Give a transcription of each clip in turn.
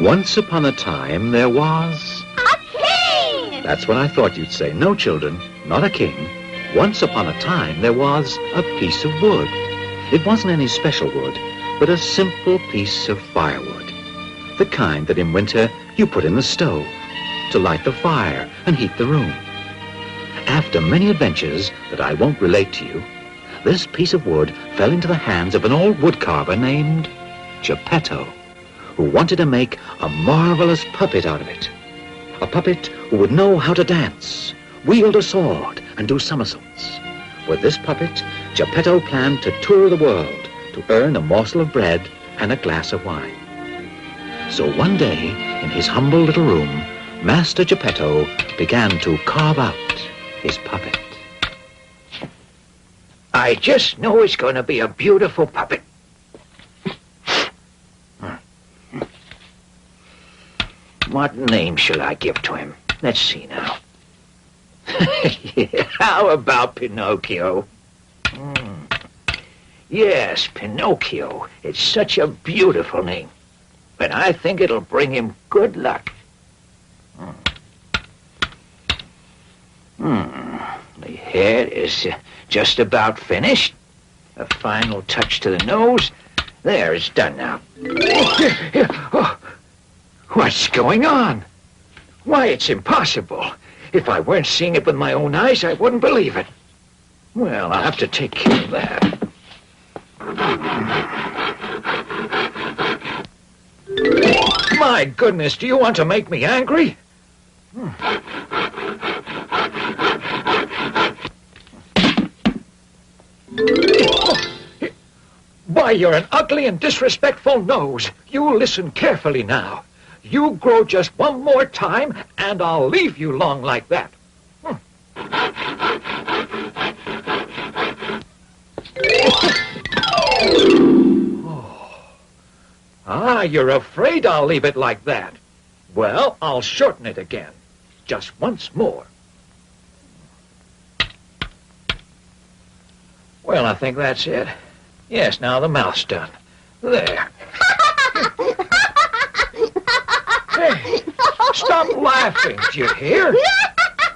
Once upon a time, there was... A king! That's what I thought you'd say. No, children, not a king. Once upon a time, there was a piece of wood. It wasn't any special wood, but a simple piece of firewood. The kind that in winter you put in the stove to light the fire and heat the room. After many adventures that I won't relate to you, this piece of wood fell into the hands of an old woodcarver named Geppetto, who wanted to make a marvelous puppet out of it. A puppet who would know how to dance, wield a sword, and do somersaults. With this puppet, Geppetto planned to tour the world to earn a morsel of bread and a glass of wine. So one day, in his humble little room, Master Geppetto began to carve out his puppet. I just know it's going to be a beautiful puppet. What name shall I give to him? Let's see now. How about Pinocchio? Yes, Pinocchio. It's such a beautiful name. But I think it'll bring him good luck. The head is just about finished. A final touch to the nose. There, it's done now. Oh, what's going on? Why, it's impossible. If I weren't seeing it with my own eyes, I wouldn't believe it. Well, I'll have to take care of that. My goodness, do you want to make me angry? Why, you're an ugly and disrespectful nose. You listen carefully now. You grow just one more time, and I'll leave you long like that. Ah, you're afraid I'll leave it like that. Well, I'll shorten it again. Just once more. Well, I think that's it. Yes, now the mouth's done. There. Hey, stop laughing, do you hear?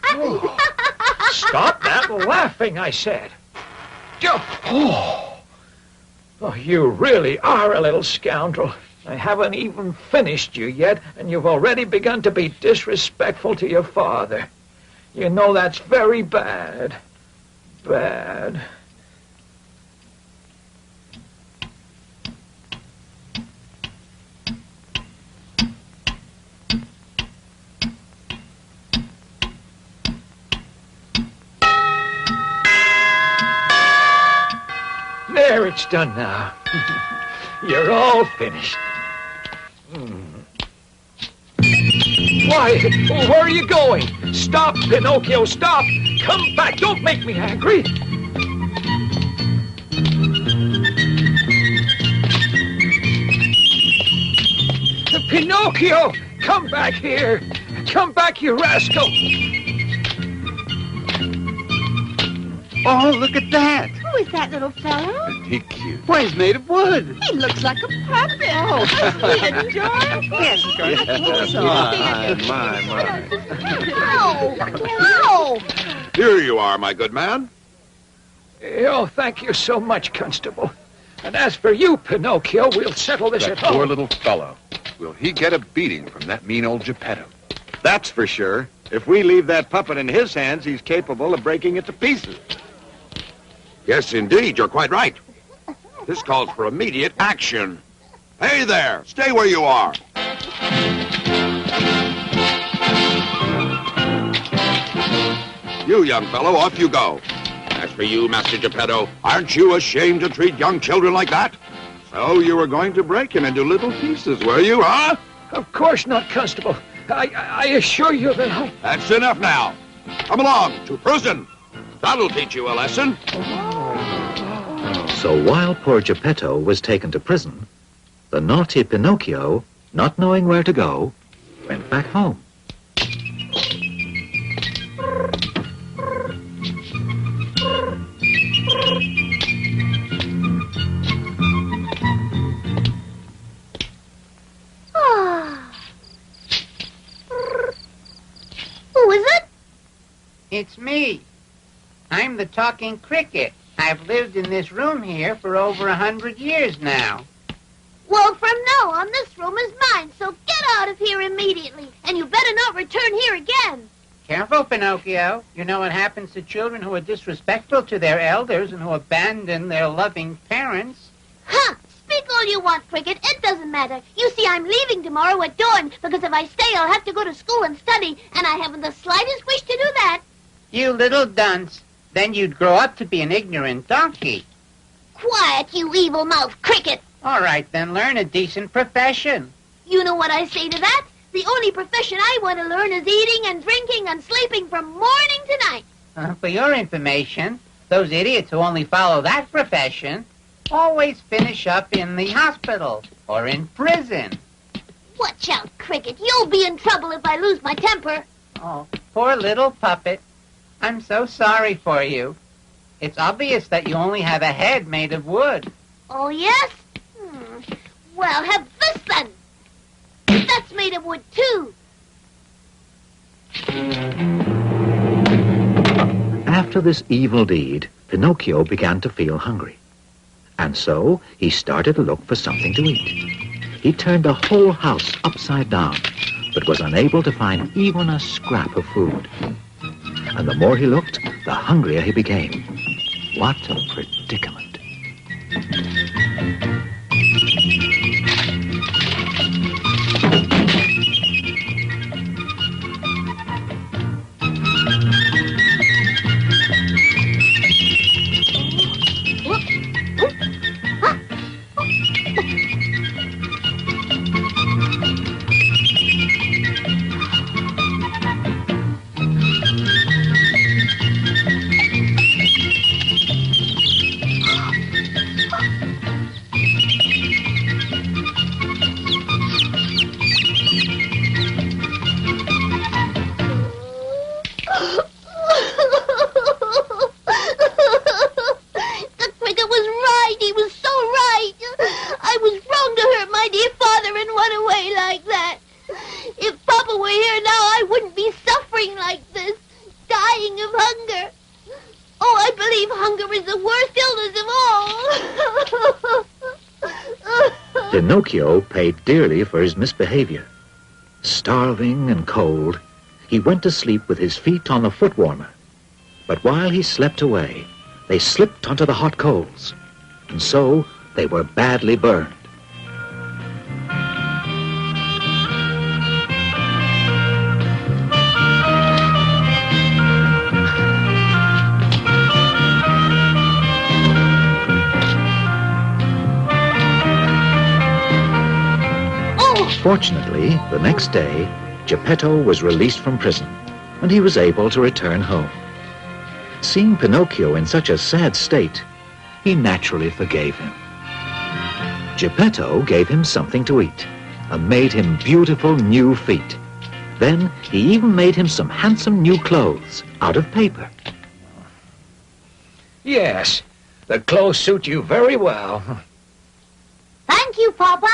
Oh, stop that laughing, I said. Oh, you really are a little scoundrel. I haven't even finished you yet, and you've already begun to be disrespectful to your father. You know that's very bad. Bad. There, it's done now. You're all finished. Why, where are you going? Stop, Pinocchio, stop! Come back, don't make me angry! Pinocchio, come back here! Come back, you rascal! Oh, look at that! Who is that little fellow? Isn't he cute? Why, he's made of wood. He looks like a puppet. Oh, isn't it adorable? Yes, I think so. my. Ow! Here you are, my good man. Oh, thank you so much, Constable. And as for you, Pinocchio, we'll settle this That at home. poor little fellow. Will he get a beating from that mean old Geppetto? That's for sure. If we leave that puppet in his hands, he's capable of breaking it to pieces. Yes, indeed, you're quite right. This calls for immediate action. Hey there, stay where you are. You, young fellow, off you go. As for you, Master Geppetto, aren't you ashamed to treat young children like that? So you were going to break him into little pieces, were you, huh? Of course not, Constable. I assure you that I... That's enough now. Come along to prison. That'll teach you a lesson. So while poor Geppetto was taken to prison, the naughty Pinocchio, not knowing where to go, went back home. It's me. I'm the talking cricket. I've lived in this room here for over 100 years now. Well, from now on, this room is mine, so get out of here immediately. And you better not return here again. Careful, Pinocchio. You know what happens to children who are disrespectful to their elders and who abandon their loving parents. Huh! Speak all you want, Cricket. It doesn't matter. You see, I'm leaving tomorrow at dawn, because if I stay, I'll have to go to school and study, and I haven't the slightest wish to do that. You little dunce. Then you'd grow up to be an ignorant donkey. Quiet, you evil-mouthed Cricket. All right, then learn a decent profession. You know what I say to that? The only profession I want to learn is eating and drinking and sleeping from morning to night. For your information, those idiots who only follow that profession always finish up in the hospital or in prison. Watch out, Cricket. You'll be in trouble if I lose my temper. Oh, poor little puppet. I'm so sorry for you. It's obvious that you only have a head made of wood. Oh, yes? Well, have this then. That's made of wood, too. After this evil deed, Pinocchio began to feel hungry. And so he started to look for something to eat. He turned the whole house upside down, but was unable to find even a scrap of food. And the more he looked, the hungrier he became. What a predicament. Pinocchio paid dearly for his misbehavior. Starving and cold, he went to sleep with his feet on the foot warmer. But while he slept away, they slipped onto the hot coals, and so they were badly burned. Fortunately, the next day, Geppetto was released from prison, and he was able to return home. Seeing Pinocchio in such a sad state, he naturally forgave him. Geppetto gave him something to eat, and made him beautiful new feet. Then he even made him some handsome new clothes out of paper. Yes, the clothes suit you very well. Thank you, Papa.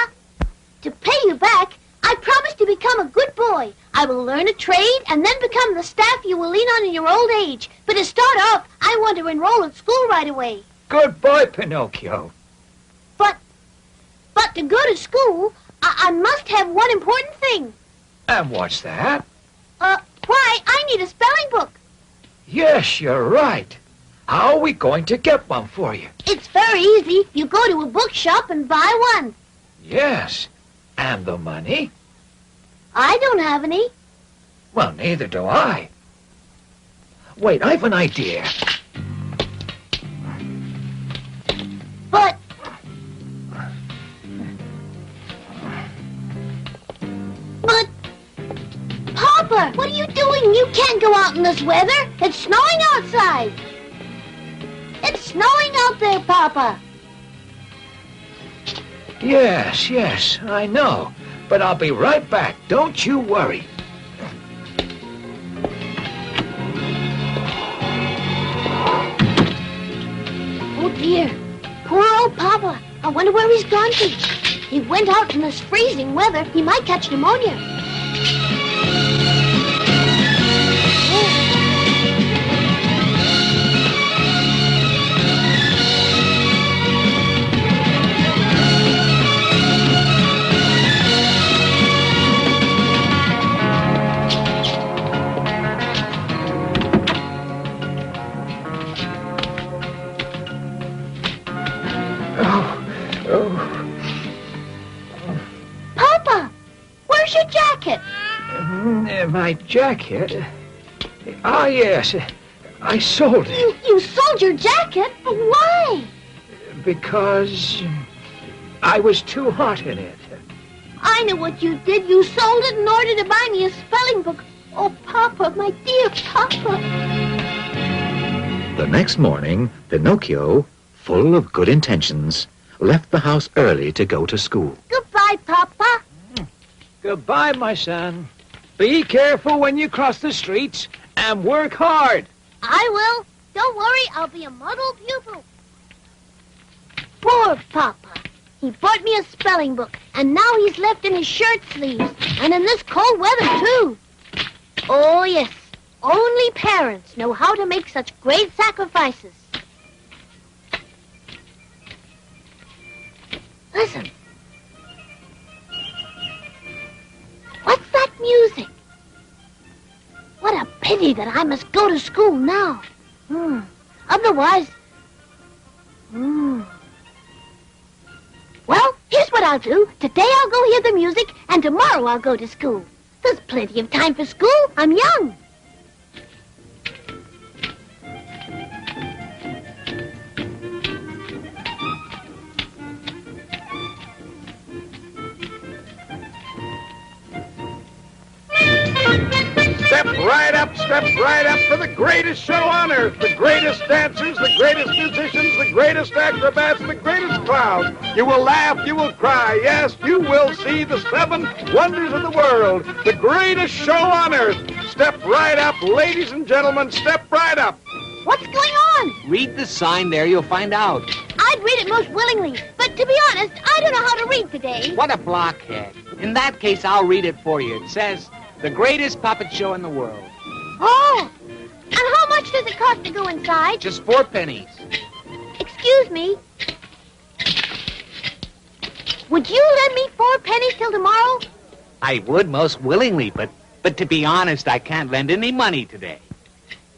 To pay you back, I promise to become a good boy. I will learn a trade and then become the staff you will lean on in your old age. But to start off, I want to enroll in school right away. Good boy, Pinocchio. But to go to school, I must have one important thing. And what's that? Why, I need a spelling book. Yes, you're right. How are we going to get one for you? It's very easy. You go to a bookshop and buy one. Yes. And the money? I don't have any. Well, neither do I. Wait, I've an idea. But... Papa, what are you doing? You can't go out in this weather. It's snowing outside. It's snowing out there, Papa. Yes, I know. But I'll be right back. Don't you worry. Oh, dear. Poor old Papa. I wonder where he's gone to. He went out in this freezing weather. He might catch pneumonia. My jacket? Ah, yes. I sold it. You sold your jacket? Why? Because I was too hot in it. I know what you did. You sold it in order to buy me a spelling book. Oh, Papa, my dear Papa. The next morning, Pinocchio, full of good intentions, left the house early to go to school. Goodbye, Papa. Goodbye, my son. Be careful when you cross the streets and work hard. I will. Don't worry, I'll be a model pupil. Poor Papa. He bought me a spelling book, and now he's left in his shirt sleeves, and in this cold weather, too. Oh, yes. Only parents know how to make such great sacrifices. Listen. What's that music? What a pity that I must go to school now. Otherwise... Well, here's what I'll do. Today I'll go hear the music, and tomorrow I'll go to school. There's plenty of time for school. I'm young. Step right up for the greatest show on earth. The greatest dancers, the greatest musicians, the greatest acrobats, the greatest clowns. You will laugh, you will cry. Yes, you will see the 7 wonders of the world. The greatest show on earth. Step right up, ladies and gentlemen, step right up. What's going on? Read the sign there, you'll find out. I'd read it most willingly, but to be honest, I don't know how to read today. What a blockhead. In that case, I'll read it for you. It says, the greatest puppet show in the world. Oh, and how much does it cost to go inside? Just 4 pennies. Excuse me. Would you lend me 4 pennies till tomorrow? I would most willingly, but to be honest, I can't lend any money today.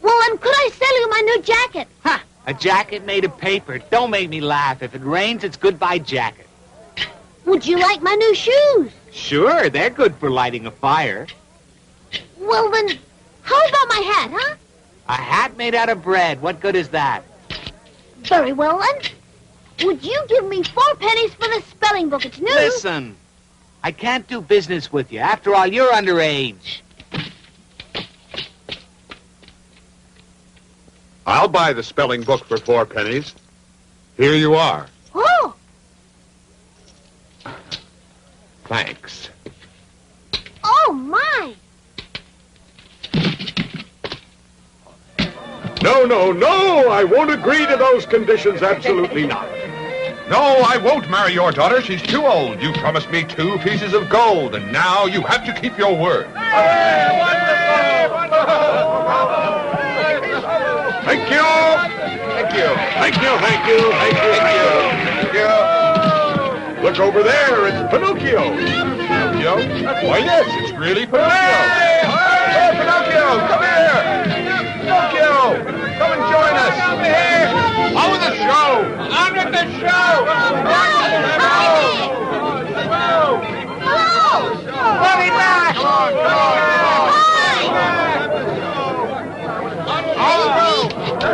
Well, then could I sell you my new jacket? Ha! A jacket made of paper. Don't make me laugh. If it rains, it's goodbye jacket. Would you like my new shoes? Sure, they're good for lighting a fire. Well, then, how about my hat, huh? A hat made out of bread. What good is that? Very well, then. Would you give me 4 pennies for the spelling book? It's new. Listen, I can't do business with you. After all, you're underage. I'll buy the spelling book for 4 pennies. Here you are. Oh, Thanks. oh, my. No, I won't agree to those conditions. Absolutely not. No, I won't marry your daughter. She's too old. You promised me 2 pieces of gold, and now you have to keep your word. Thank you. Thank you. Thank you, thank you, thank you, thank you. Thank you. Look over there, it's Pinocchio. Pinocchio? Why, yes, it's really Pinocchio. Hey, Pinocchio, come here. Pinocchio, come and join us. Come here. On with the show. On with the show. Let me back. Come on.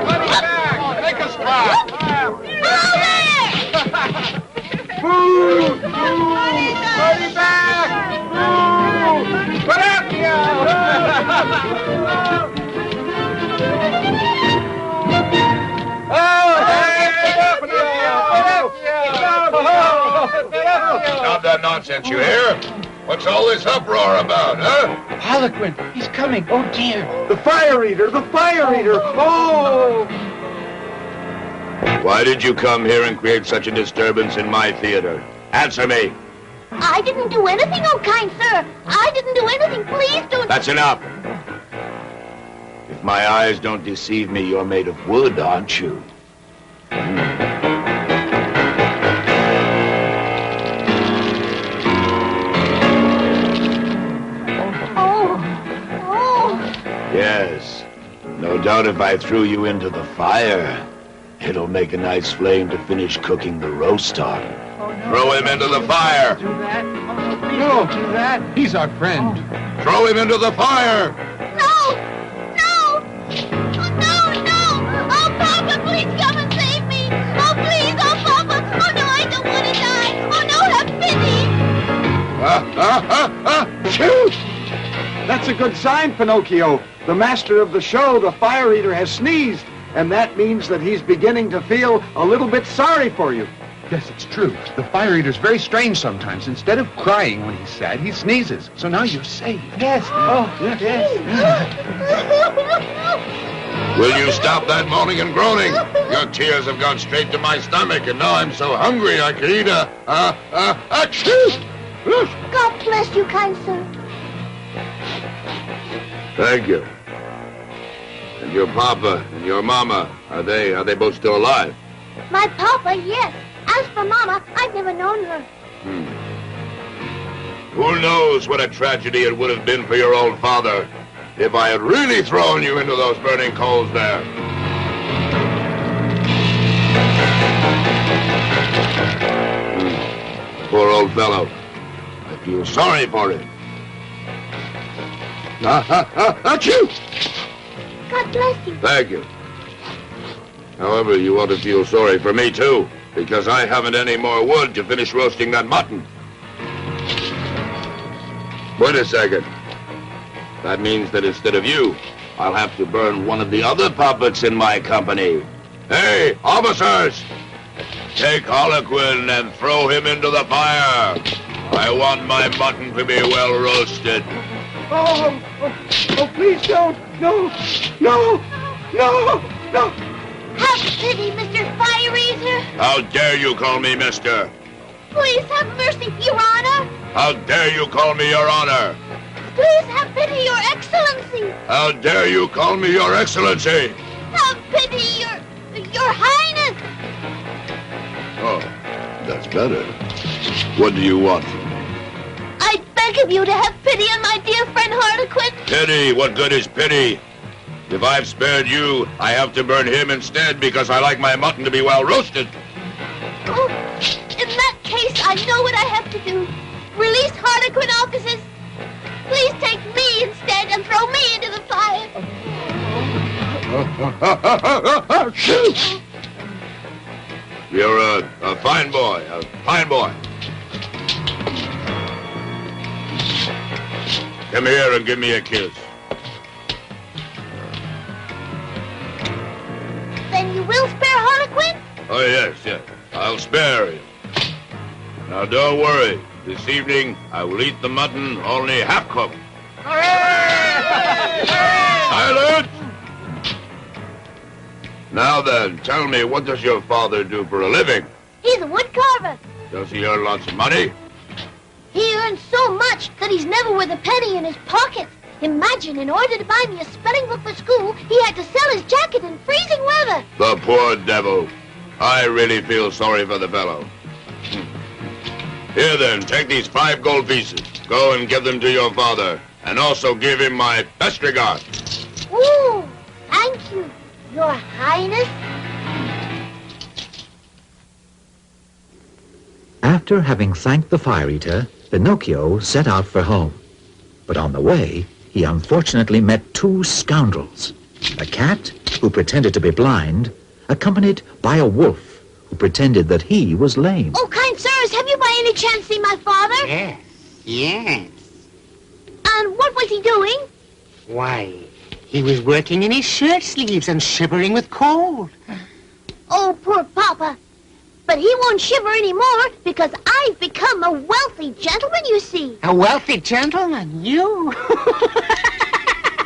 Let me back. Make us clap. Boo! Let me back. Boo! Pinocchio. Stop that nonsense, you hear? What's all this uproar about, huh? Harlequin, he's coming. Oh, dear. The fire eater, the fire eater. Oh! Why did you come here and create such a disturbance in my theater? Answer me. I didn't do anything, oh kind sir. I didn't do anything. Please don't... That's enough. If my eyes don't deceive me, you're made of wood, aren't you? Yes. No doubt if I threw you into the fire, it'll make a nice flame to finish cooking the roast on. Throw him into the fire. Do that. No, do that. He's our friend. Throw him into the fire! No! No! Oh, no, no! Oh, Papa, please come and save me! Oh, please! Oh, Papa! Oh, no, I don't want to die! Oh, no, have pity! Shoot! That's a good sign, Pinocchio. The master of the show, the fire eater, has sneezed. And that means that he's beginning to feel a little bit sorry for you. Yes, it's true. The fire eater's very strange sometimes. Instead of crying when he's sad, he sneezes. So now you're safe. Yes. Oh, yes. Will you stop that moaning and groaning? Your tears have gone straight to my stomach, and now I'm so hungry I could eat achoo! God bless you, kind sir. Thank you. And your papa and your mama, are they both still alive? My papa, yes. As for Mama, I've never known her. Who knows what a tragedy it would have been for your old father if I had really thrown you into those burning coals there. Poor old fellow. I feel sorry for him. Achoo! God bless you. Thank you. However, you ought to feel sorry for me, too, because I haven't any more wood to finish roasting that mutton. Wait a second. That means that instead of you, I'll have to burn one of the other puppets in my company. Hey, officers! Take Harlequin and throw him into the fire. I want my mutton to be well roasted. Oh, please don't. No. Have pity, Mr. Fire Eater. How dare you call me mister? Please have mercy, Your Honor. How dare you call me your honor? Please have pity, Your Excellency. How dare you call me your excellency? Have pity, Your Highness. Oh, that's better. What do you want from me? I beg of you to have pity on my dear friend Harlequin. Pity? What good is pity? If I've spared you, I have to burn him instead because I like my mutton to be well roasted. Oh, in that case, I know what I have to do. Release Harlequin, officers. Please take me instead and throw me into the fire. Shoot! You're a fine boy, Come here and give me a kiss. Then you will spare Harlequin? Oh, yes. I'll spare him. Now, don't worry. This evening, I will eat the mutton only half-cooked. Silence! Now then, tell me, what does your father do for a living? He's a wood carver. Does he earn lots of money? He earns so much that he's never with a penny in his pocket. Imagine, in order to buy me a spelling book for school, he had to sell his jacket in freezing weather. The poor devil. I really feel sorry for the fellow. Here then, take these 5 gold pieces. Go and give them to your father. And also give him my best regards. Ooh, thank you, Your Highness. After having thanked the fire eater, Pinocchio set out for home. But on the way, he unfortunately met 2 scoundrels. A cat, who pretended to be blind, accompanied by a wolf, who pretended that he was lame. Oh, kind sirs, have you by any chance seen my father? Yes. And what was he doing? Why, he was working in his shirt sleeves and shivering with cold. Oh, poor Papa. But he won't shiver anymore because I've become a wealthy gentleman, you see. A wealthy gentleman? You?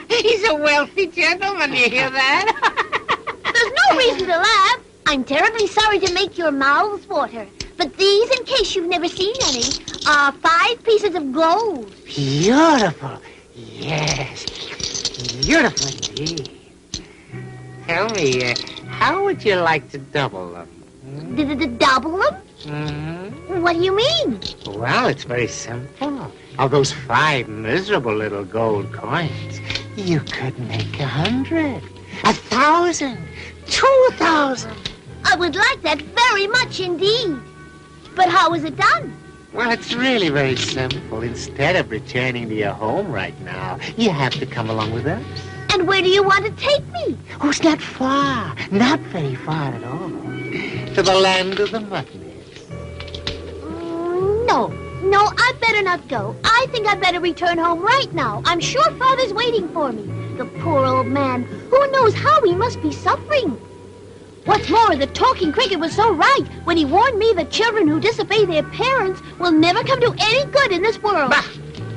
He's a wealthy gentleman, you hear that? There's no reason to laugh. I'm terribly sorry to make your mouths water. But these, in case you've never seen any, are 5 pieces of gold. Beautiful. Yes. Beautiful indeed. Tell me, how would you like to double them? Double them? Mm-hmm. What do you mean? Well, it's very simple. Of those 5 miserable little gold coins, you could make 100, 1,000, 2,000. I would like that very much indeed. But how is it done? Well, it's really very simple. Instead of returning to your home right now, you have to come along with us. And where do you want to take me? Oh, it's not far. Not very far at all. To the land of the muttonheads. No, I'd better not go. I think I'd better return home right now. I'm sure Father's waiting for me. The poor old man. Who knows how he must be suffering? What's more, the talking cricket was so right when he warned me that children who disobey their parents will never come to any good in this world. Bah!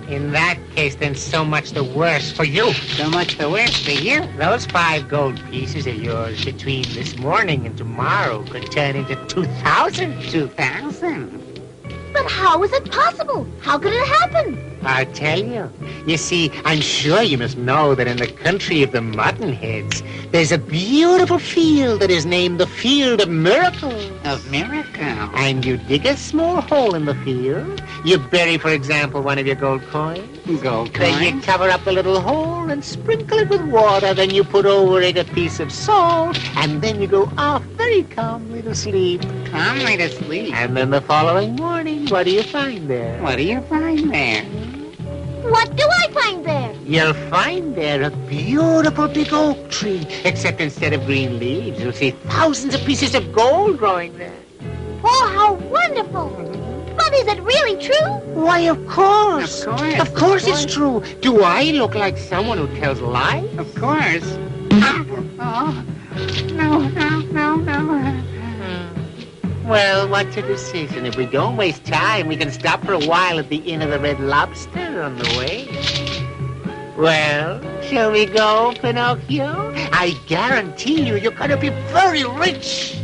In that case, then so much the worse for you. So much the worse for you. Those 5 gold pieces of yours between this morning and tomorrow could turn into 2,000. 2,000. But how is it possible? How could it happen? I'll tell you. You see, I'm sure you must know that in the country of the Muttonheads, there's a beautiful field that is named the Field of Miracles. Of miracles. And you dig a small hole in the field. You bury, for example, one of your gold coins. Gold Then you coins. cover up the little hole and sprinkle it with water. Then you put over it a piece of salt. And then you go off very calmly to sleep. Calmly to sleep. And then the following morning, what do you find there? What do you find there? What do I find there? You'll find there a beautiful big oak tree. Except instead of green leaves, you'll see thousands of pieces of gold growing there. Oh, how wonderful. But is it really true? Why, of course. Of course. Of course it's true. Do I look like someone who tells lies? Of course. Oh, no. Well, what's your decision? If we don't waste time, we can stop for a while at the Inn of the Red Lobster on the way. Well, shall we go, Pinocchio? I guarantee you're going to be very rich.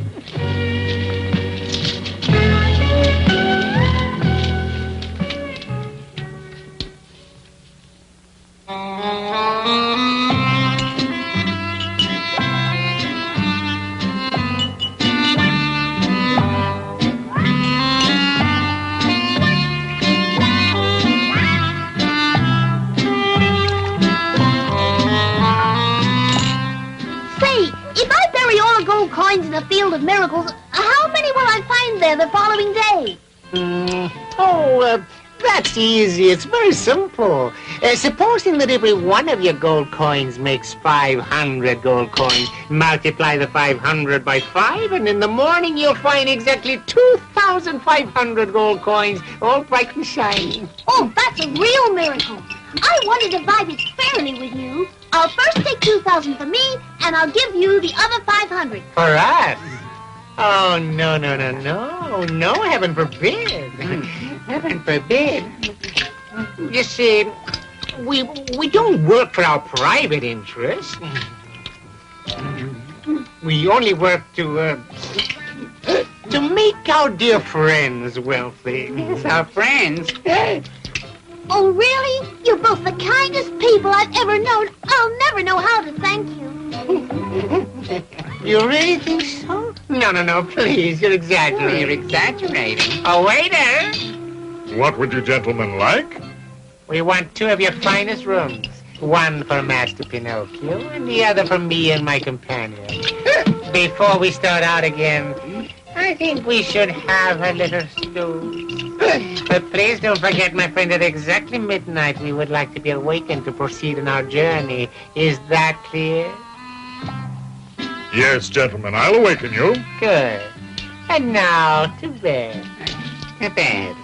Coins in the Field of Miracles, how many will I find there the following day? That's easy. It's very simple. Supposing that every one of your gold coins makes 500 gold coins, multiply the 500 by 5, and in the morning you'll find exactly 2,500 gold coins, all bright and shiny. Oh, that's a real miracle. I want to divide it fairly with you. I'll first take 2,000 for me, and I'll give you the other 500. For us? Oh, no. No, heaven forbid. Heaven forbid. You see, we don't work for our private interests. We only work to make our dear friends wealthy. Yes, our friends. Oh, really? You're both the kindest people I've ever known. I'll never know how to thank you. You really think so? No, please, you're exaggerating. You're exaggerating. Oh, waiter! What would you gentlemen like? We want 2 of your finest rooms. One for Master Pinocchio and the other for me and my companion. Before we start out again, I think we should have a little stew. But please don't forget, my friend, at exactly midnight we would like to be awakened to proceed on our journey. Is that clear? Yes, gentlemen, I'll awaken you. Good. And now to bed. To bed.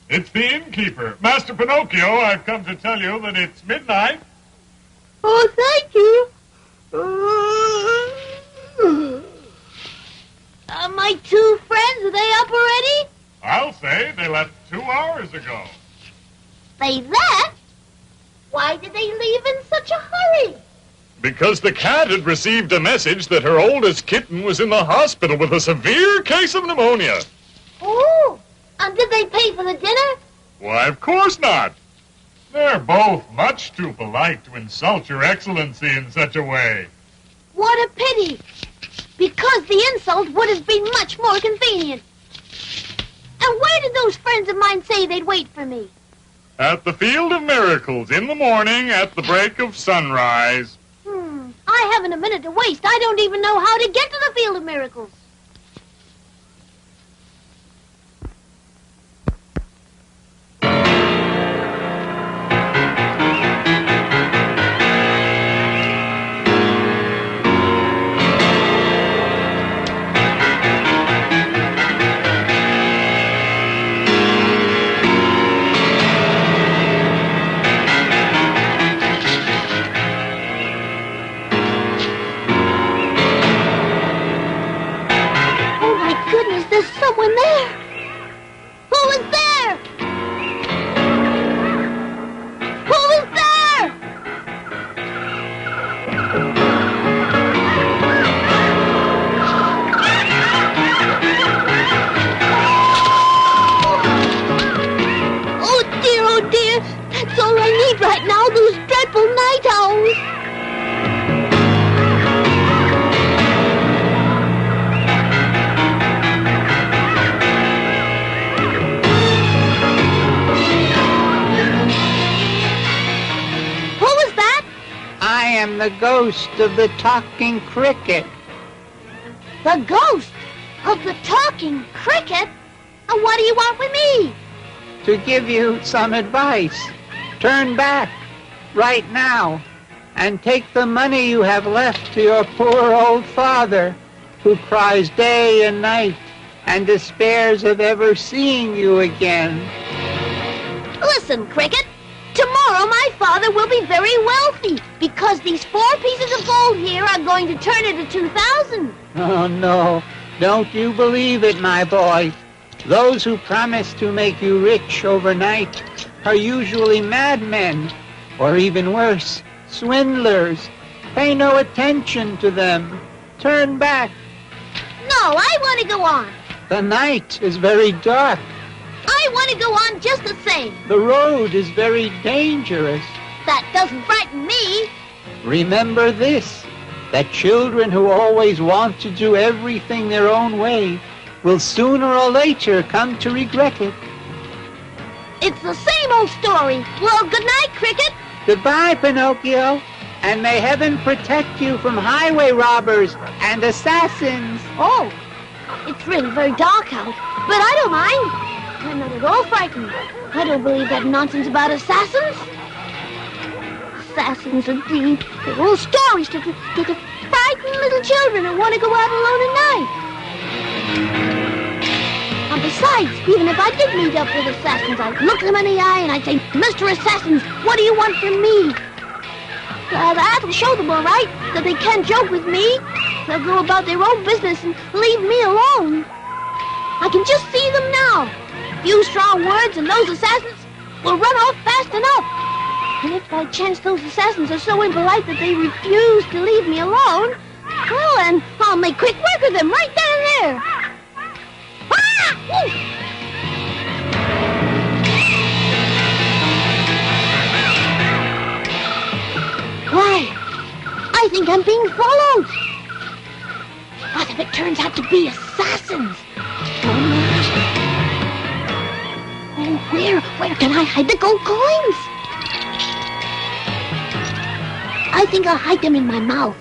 It's the innkeeper. Master Pinocchio, I've come to tell you that it's midnight. Oh, thank you. My two friends, are they up already? I'll say they left 2 hours ago. They left? Why did they leave in such a hurry? Because the cat had received a message that her oldest kitten was in the hospital with a severe case of pneumonia. Oh, and did they pay for the dinner? Why, of course not. They're both much too polite to insult your excellency in such a way. What a pity. Because the insult would have been much more convenient. And where did those friends of mine say they'd wait for me? At the Field of Miracles in the morning at the break of sunrise. I haven't a minute to waste. I don't even know how to get to the Field of Miracles. There's someone there. Who is there? Who is there? Oh dear, that's all I need right now, those dreadful night owls. I am the ghost of the talking cricket. The ghost of the talking cricket? And what do you want with me? To give you some advice. Turn back right now and take the money you have left to your poor old father, who cries day and night and despairs of ever seeing you again. Listen, Cricket. Tomorrow my father will be very wealthy because these 4 pieces of gold here are going to turn into 2,000. Oh, no. Don't you believe it, my boy. Those who promise to make you rich overnight are usually madmen, or even worse, swindlers. Pay no attention to them. Turn back. No, I want to go on. The night is very dark. I want to go on just the same. The road is very dangerous. That doesn't frighten me. Remember this, that children who always want to do everything their own way will sooner or later come to regret it. It's the same old story. Well, good night, Cricket. Goodbye, Pinocchio, and may heaven protect you from highway robbers and assassins. Oh, it's really very dark out, but I don't mind. I'm not at all frightened. I don't believe that nonsense about assassins. Assassins, indeed. They're all stories to frighten little children who want to go out alone at night. And besides, even if I did meet up with assassins, I'd look them in the eye and I'd say, Mr. Assassins, what do you want from me? That'll show them all right that they can't joke with me. They'll go about their own business and leave me alone. I can just see them now. Few strong words and those assassins will run off fast enough. And if by chance those assassins are so impolite that they refuse to leave me alone, well then, I'll make quick work of them right then and there. Ah! Woo! Why, I think I'm being followed. What if it turns out to be assassins? Oh, where can I hide the gold coins? I think I'll hide them in my mouth.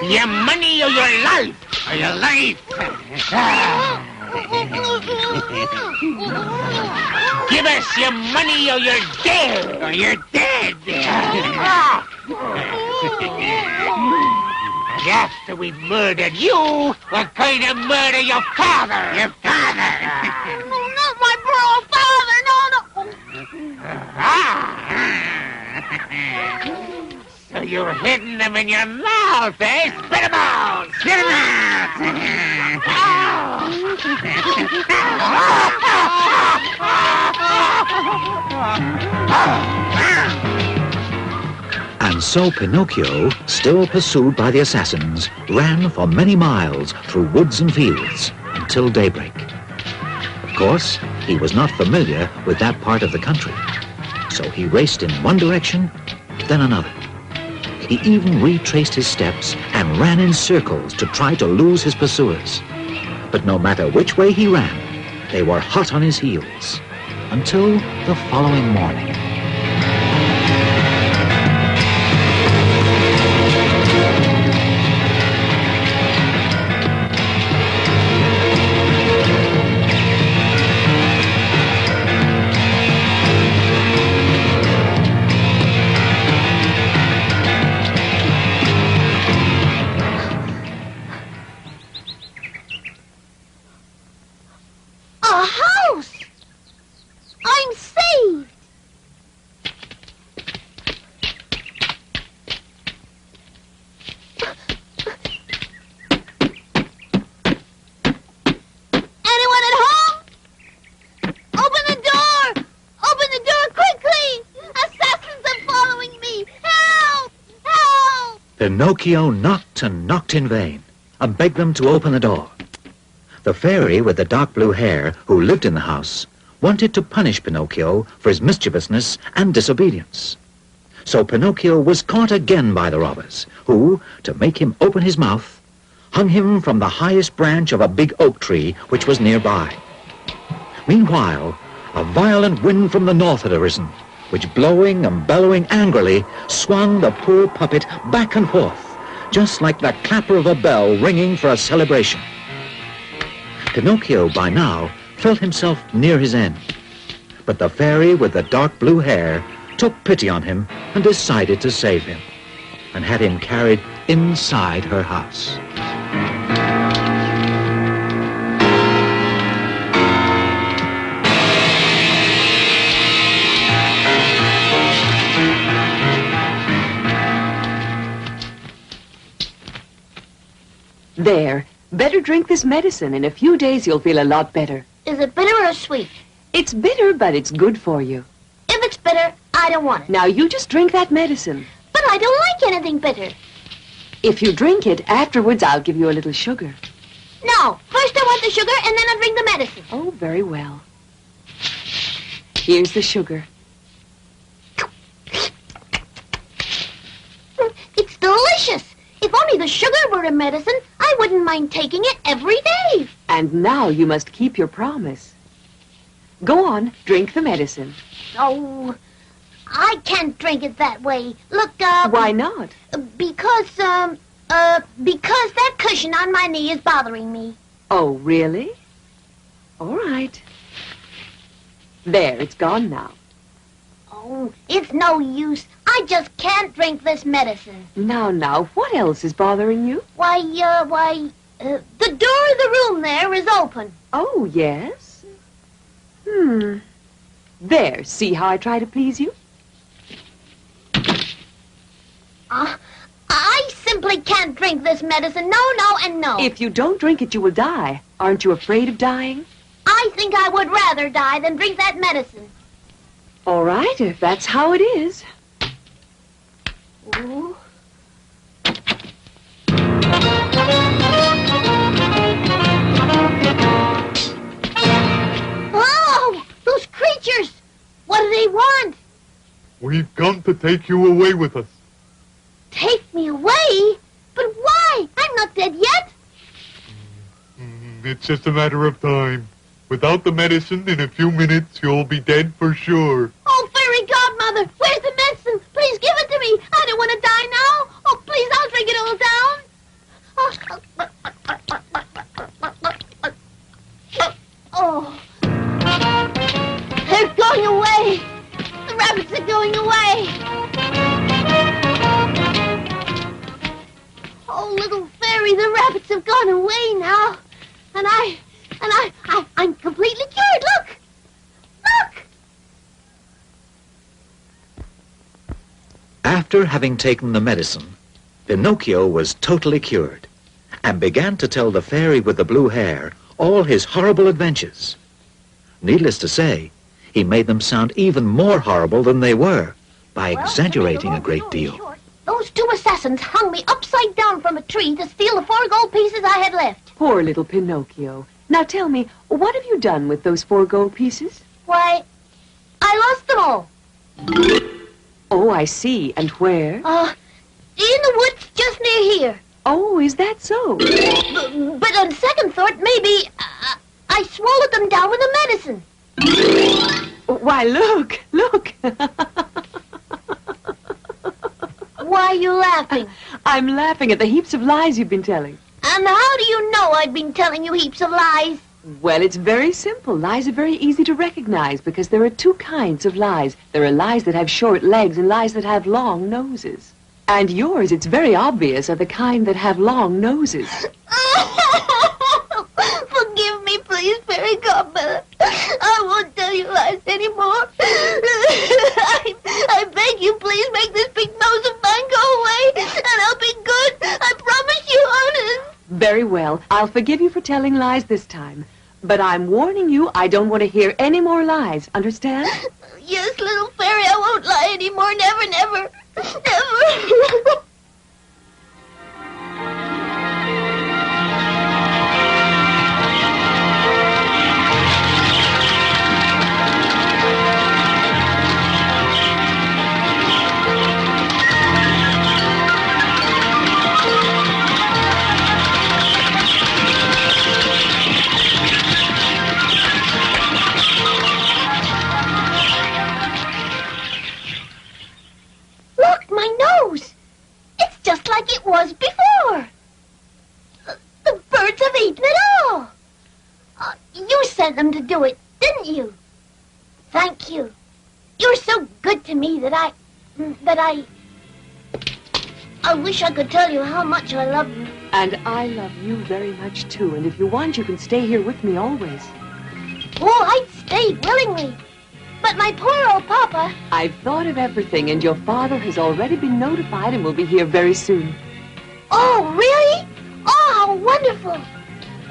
Your money or your life? Or your life? Give us your money or you're dead. Or you're dead. And after we've murdered you, we're going to murder your father. Your father. Not my poor old father. No. So you're hiding them in your mouth, eh? Spit them out! Spit them out! And so Pinocchio, still pursued by the assassins, ran for many miles through woods and fields until daybreak. Of course, he was not familiar with that part of the country, so he raced in one direction, then another. He even retraced his steps and ran in circles to try to lose his pursuers. But no matter which way he ran, they were hot on his heels until the following morning. A house! I'm saved! Anyone at home? Open the door! Open the door quickly! Assassins are following me! Help! Help! Pinocchio knocked and knocked in vain and begged them to open the door. The fairy with the dark blue hair who lived in the house wanted to punish Pinocchio for his mischievousness and disobedience. So Pinocchio was caught again by the robbers, who, to make him open his mouth, hung him from the highest branch of a big oak tree which was nearby. Meanwhile, a violent wind from the north had arisen, which, blowing and bellowing angrily, swung the poor puppet back and forth, just like the clapper of a bell ringing for a celebration. Pinocchio, by now, felt himself near his end. But the fairy with the dark blue hair took pity on him and decided to save him, and had him carried inside her house. There. Better drink this medicine. In a few days, you'll feel a lot better. Is it bitter or sweet? It's bitter, but it's good for you. If it's bitter, I don't want it. Now, you just drink that medicine. But I don't like anything bitter. If you drink it, afterwards, I'll give you a little sugar. No, first I want the sugar and then I'll drink the medicine. Oh, very well. Here's the sugar. It's delicious. If only the sugar were a medicine, I wouldn't mind taking it every day. And now you must keep your promise. Go on, drink the medicine. Oh, I can't drink it that way. Look, Why not? because that cushion on my knee is bothering me. Oh, really? All right. There, it's gone now. Oh, it's no use. I just can't drink this medicine. Now, what else is bothering you? The door of the room there is open. Oh, yes? There, see how I try to please you? I simply can't drink this medicine. No, and no. If you don't drink it, you will die. Aren't you afraid of dying? I think I would rather die than drink that medicine. All right, if that's how it is. Ooh. Oh, those creatures! What do they want? We've come to take you away with us. Take me away? But why? I'm not dead yet. It's just a matter of time. Without the medicine, in a few minutes, you'll be dead for sure. Oh, fairy godmother, where's the medicine? Please give it to me. I don't want to die now. Oh, please, I'll drink it all down. Oh, little fairy, the rabbits have gone away now. And I'm completely cured. Look! Look! After having taken the medicine, Pinocchio was totally cured and began to tell the fairy with the blue hair all his horrible adventures. Needless to say, he made them sound even more horrible than they were by exaggerating a great deal. Those two assassins hung me upside down from a tree to steal the 4 gold pieces I had left. Poor little Pinocchio. Now tell me, what have you done with those 4 gold pieces? Why, I lost them all. Oh, I see. And where? In the woods just near here. Oh, is that so? But on second thought, maybe I swallowed them down with the medicine. Why, look, look. Why are you laughing? I'm laughing at the heaps of lies you've been telling. And how do you know I've been telling you heaps of lies? Well, it's very simple. Lies are very easy to recognize because there are 2 kinds of lies. There are lies that have short legs and lies that have long noses. And yours, it's very obvious, are the kind that have long noses. Forgive me, please, fairy godmother. I won't tell you lies anymore. I beg you, please make this big nose of mine go away, and I'll be good. I promise you, honest. Very well. I'll forgive you for telling lies this time. But I'm warning you, I don't want to hear any more lies. Understand? Yes, little fairy, I won't lie anymore. Never, never, never. It was before. The birds have eaten it all. You sent them to do it, didn't you? Thank you. You're so good to me that I wish I could tell you how much I love you. And I love you very much, too. And if you want, you can stay here with me always. Oh, I'd stay willingly. But my poor old papa... I've thought of everything, and your father has already been notified and will be here very soon. Oh, really? Oh, how wonderful.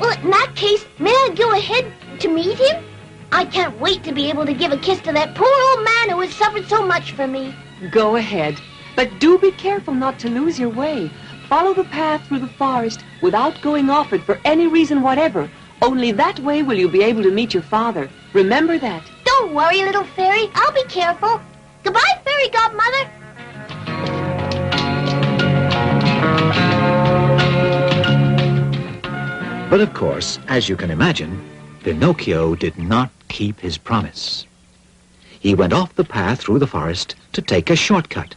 Well, in that case, may I go ahead to meet him? I can't wait to be able to give a kiss to that poor old man who has suffered so much for me. Go ahead. But do be careful not to lose your way. Follow the path through the forest without going off it for any reason whatever. Only that way will you be able to meet your father. Remember that. Don't worry, little fairy. I'll be careful. Goodbye, fairy godmother. But of course, as you can imagine, Pinocchio did not keep his promise. He went off the path through the forest to take a shortcut.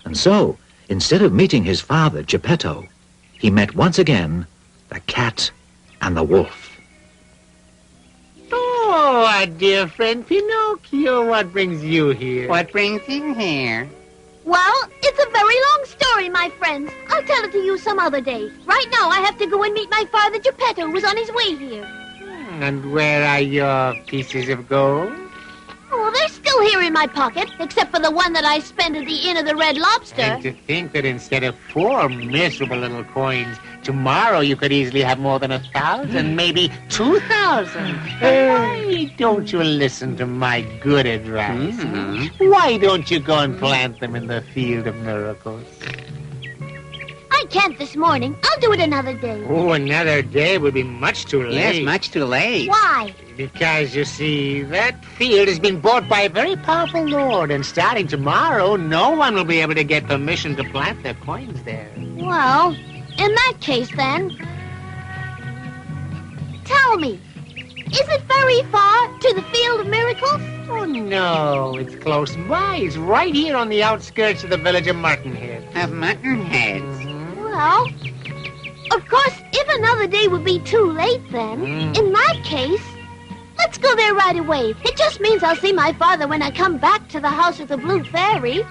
And so, instead of meeting his father, Geppetto, he met once again the cat and the wolf. Oh, our dear friend Pinocchio, what brings you here? What brings you here? Well, it's a very long story, my friends. I'll tell it to you some other day. Right now, I have to go and meet my father, Geppetto, who's on his way here. And where are your pieces of gold? Oh, they're still here in my pocket, except for the one that I spent at the Inn of the Red Lobster. And to think that instead of 4 miserable little coins, tomorrow you could easily have more than 1,000, maybe 2,000. Why don't you listen to my good advice? Why don't you go and plant them in the field of miracles? I can't this morning. I'll do it another day. Oh, another day would be much too late. Yes, much too late. Why? Because, you see, that field has been bought by a very powerful lord, and starting tomorrow, no one will be able to get permission to plant their coins there. Well, in that case, then, tell me, is it very far to the Field of Miracles? Oh, no, it's close by. It's right here on the outskirts of the village of Martinhead. Of Muttonheads. Well, of course, if another day would be too late, then, in that case, let's go there right away. It just means I'll see my father when I come back to the house of the Blue Fairy.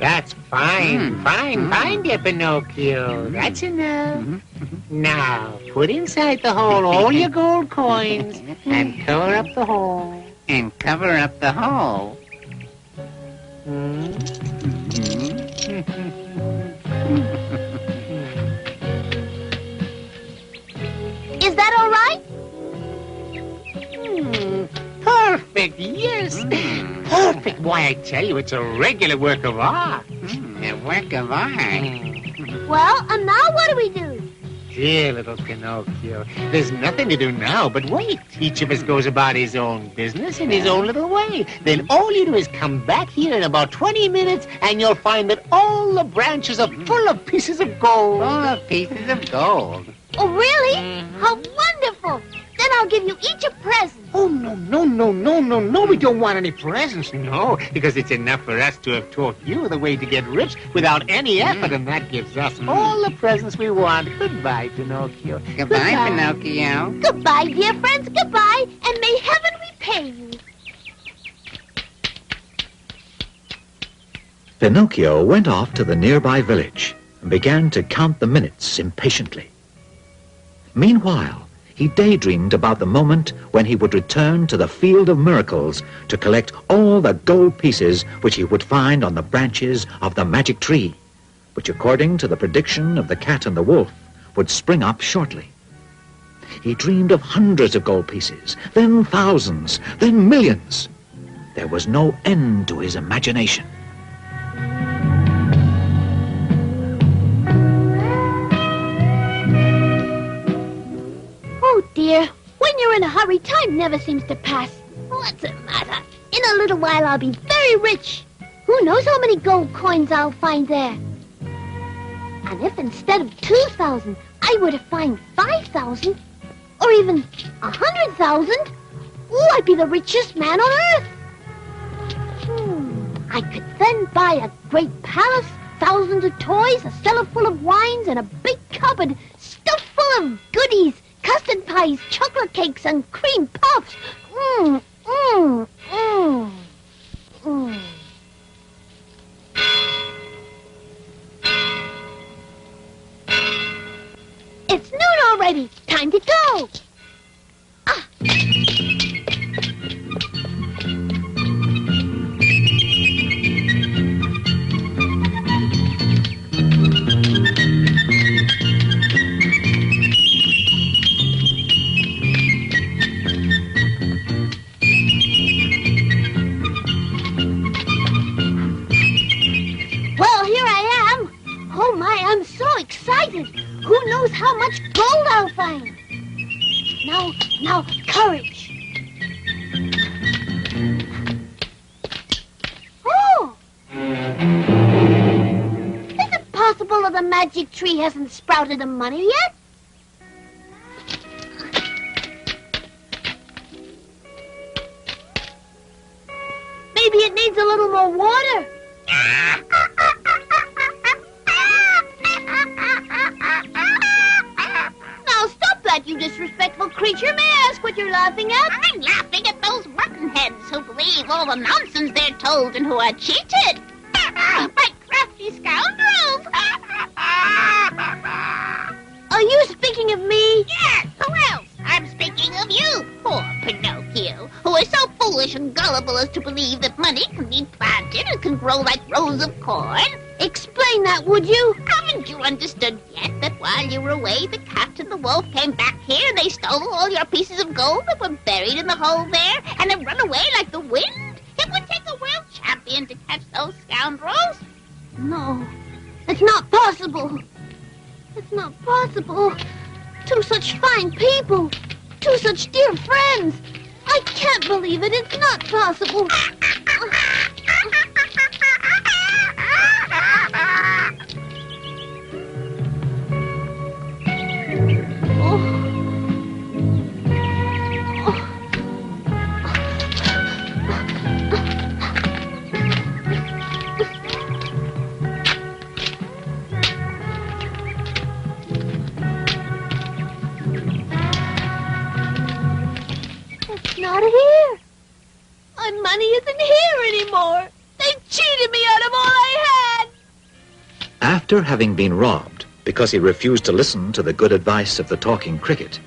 That's fine, fine, dear Pinocchio. That's enough. Now, put inside the hole all your gold coins and cover up the hole. And cover up the hole. Is that all right? Perfect, yes. Perfect. Why, I tell you, it's a regular work of art. A work of art. Well, and now what do we do? Dear little Pinocchio, there's nothing to do now but wait. Each of us goes about his own business in his own little way. Then all you do is come back here in about 20 minutes and you'll find that all the branches are full of pieces of gold. Full of pieces of gold. Oh, really? How wonderful! Then I'll give you each a present. Oh, no, we don't want any presents, no, because it's enough for us to have taught you the way to get rich without any effort, and that gives us all the presents we want. Goodbye, Pinocchio. Goodbye, Pinocchio. Goodbye, dear friends, goodbye, and may heaven repay you. Pinocchio went off to the nearby village and began to count the minutes impatiently. Meanwhile, he daydreamed about the moment when he would return to the Field of Miracles to collect all the gold pieces which he would find on the branches of the magic tree, which, according to the prediction of the cat and the wolf, would spring up shortly. He dreamed of hundreds of gold pieces, then thousands, then millions. There was no end to his imagination. Oh, dear. When you're in a hurry, time never seems to pass. What's the matter? In a little while, I'll be very rich. Who knows how many gold coins I'll find there? And if instead of 2,000, I were to find 5,000, or even 100,000, oh, I'd be the richest man on earth. I could then buy a great palace, thousands of toys, a cellar full of wines, and a big cupboard stuffed full of goodies, custard pies, chocolate cakes, and cream puffs. It's noon already. Time to go. Well, here I am. Oh, my, I'm so excited. Who knows how much gold I'll find? Now, courage. Oh! Is it possible that the magic tree hasn't sprouted the money yet? Maybe it needs a little more water. Now stop that, you disrespectful creature. May I ask what you're laughing at? I'm laughing at those muttonheads who believe all the nonsense they're told and who are cheated by crafty scoundrels. Are you speaking of me? Yes, who else? I'm speaking of you, poor Pinocchio, who is so foolish and gullible as to believe that money can be planted and can grow like rows of corn. Explain that, would you? Haven't you understood yet that while you were away, the cat and the wolf came back here and they stole all your pieces of gold that were buried in the hole there and have run away like the wind? It would take a world champion to catch those scoundrels. No, it's not possible. It's not possible. Two such fine people. Two such dear friends. I can't believe it. It's not possible. Not here. My money isn't After having been robbed because he refused to listen to the good advice of the talking cricket,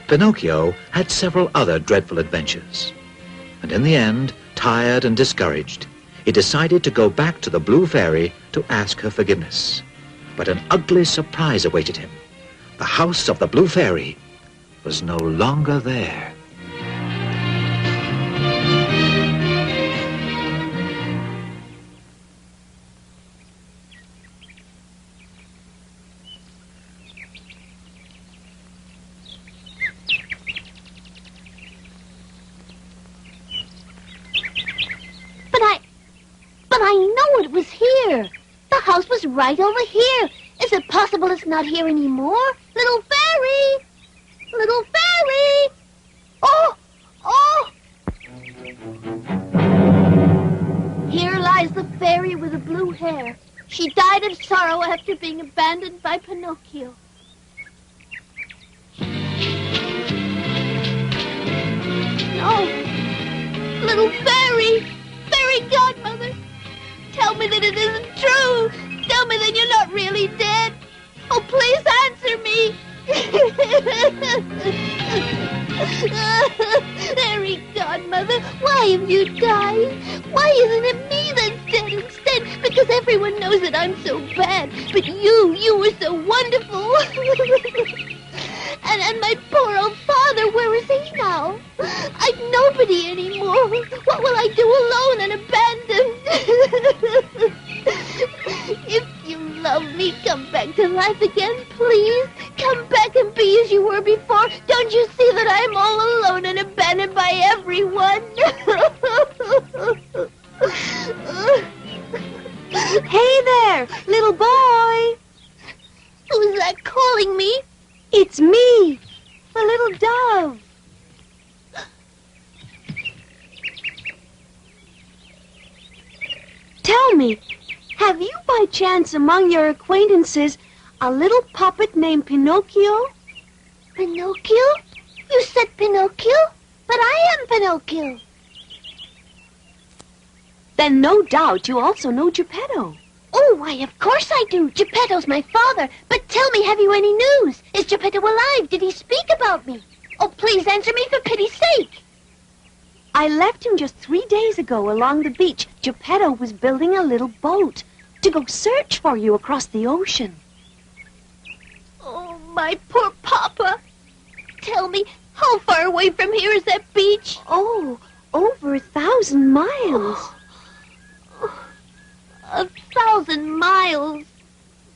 Pinocchio had several other dreadful adventures. And in the end, tired and discouraged, he decided to go back to the Blue Fairy to ask her forgiveness. But an ugly surprise awaited him. The house of the Blue Fairy was no longer there. But I know it was here. The house was right over here. Is it possible it's not here anymore? Little fairy! Little fairy! Oh! Oh! Here lies the fairy with the blue hair. She died of sorrow after being abandoned by Pinocchio. No! Little fairy! Fairy godmother! Tell me that it isn't true! Tell me that you're not really dead! Oh, please answer me! Fairy godmother, why have you died? Why isn't it me that's dead instead? Because everyone knows that I'm so bad. But you were so wonderful. And my poor old father, where is he now? I've nobody anymore. What will I do alone and abandoned? If you love me, come back to life again, please. Come back and be as you were before. Don't you see that I am all alone and abandoned by everyone? Hey there, little boy. Who's that calling me? It's me, the little dove. Tell me, have you by chance among your acquaintances a little puppet named Pinocchio? Pinocchio? You said Pinocchio? But I am Pinocchio. Then no doubt you also know Geppetto. Oh, why, of course I do. Geppetto's my father. But tell me, have you any news? Is Geppetto alive? Did he speak about me? Oh, please answer me for pity's sake. I left him just 3 days ago along the beach. Geppetto was building a little boat to go search for you across the ocean. Oh, my poor papa. Tell me, how far away from here is that beach? Oh, over 1,000 miles. 1,000 miles.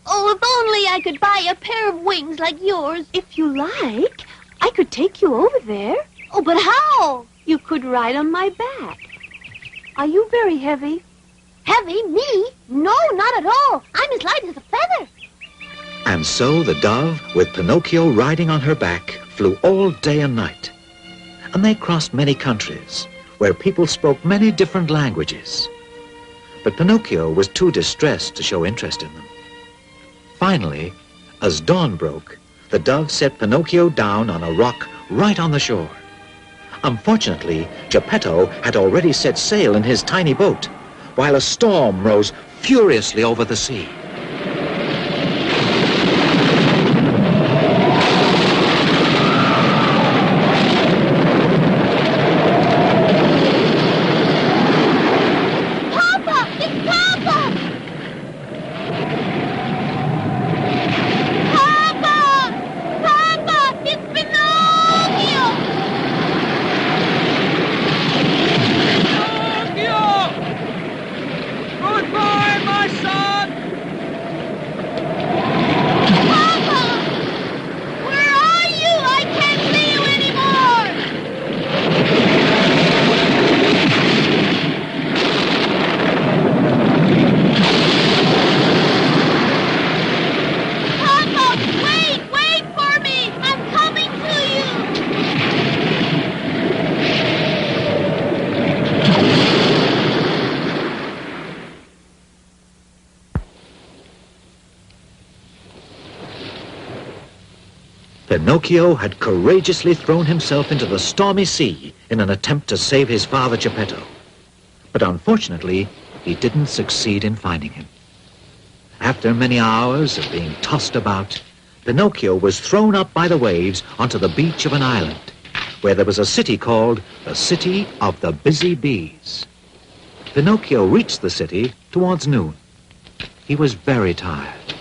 Oh, if only I could buy a pair of wings like yours. If you like, I could take you over there. Oh, but how? You could ride on my back. Are you very heavy? Heavy? Me? No, not at all. I'm as light as a feather. And so the dove, with Pinocchio riding on her back, flew all day and night. And they crossed many countries, where people spoke many different languages. But Pinocchio was too distressed to show interest in them. Finally, as dawn broke, the dove set Pinocchio down on a rock right on the shore. Unfortunately, Geppetto had already set sail in his tiny boat, while a storm rose furiously over the sea. Pinocchio had courageously thrown himself into the stormy sea in an attempt to save his father Geppetto. But unfortunately, he didn't succeed in finding him. After many hours of being tossed about, Pinocchio was thrown up by the waves onto the beach of an island, where there was a city called the City of the Busy Bees. Pinocchio reached the city towards noon. He was very tired,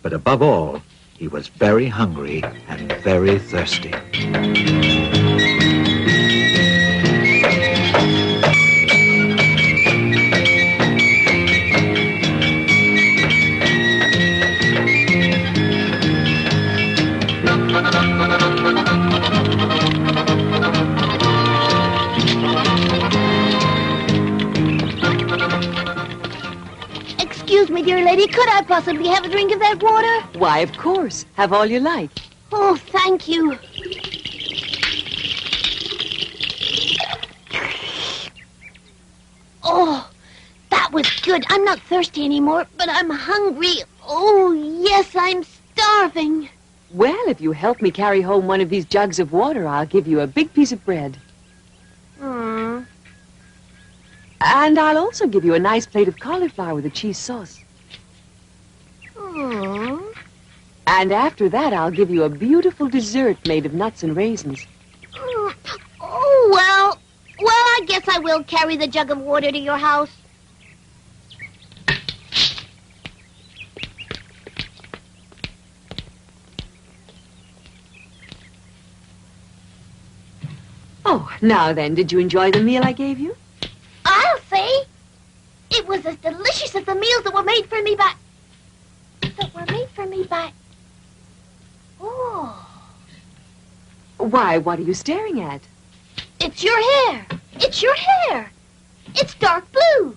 but above all, he was very hungry and very thirsty. Excuse me, dear lady, could I possibly have a drink of that water? Why, of course. Have all you like. Oh, thank you. Oh, that was good. I'm not thirsty anymore, but I'm hungry. Oh, yes, I'm starving. Well, if you help me carry home one of these jugs of water, I'll give you a big piece of bread. Hmm. And I'll also give you a nice plate of cauliflower with a cheese sauce. Hmm. And after that, I'll give you a beautiful dessert made of nuts and raisins. Oh, well, I guess I will carry the jug of water to your house. Oh, now then, did you enjoy the meal I gave you? I'll say. It was as delicious as the meals that were made for me by... Oh. Why, what are you staring at? It's your hair. It's your hair. It's dark blue.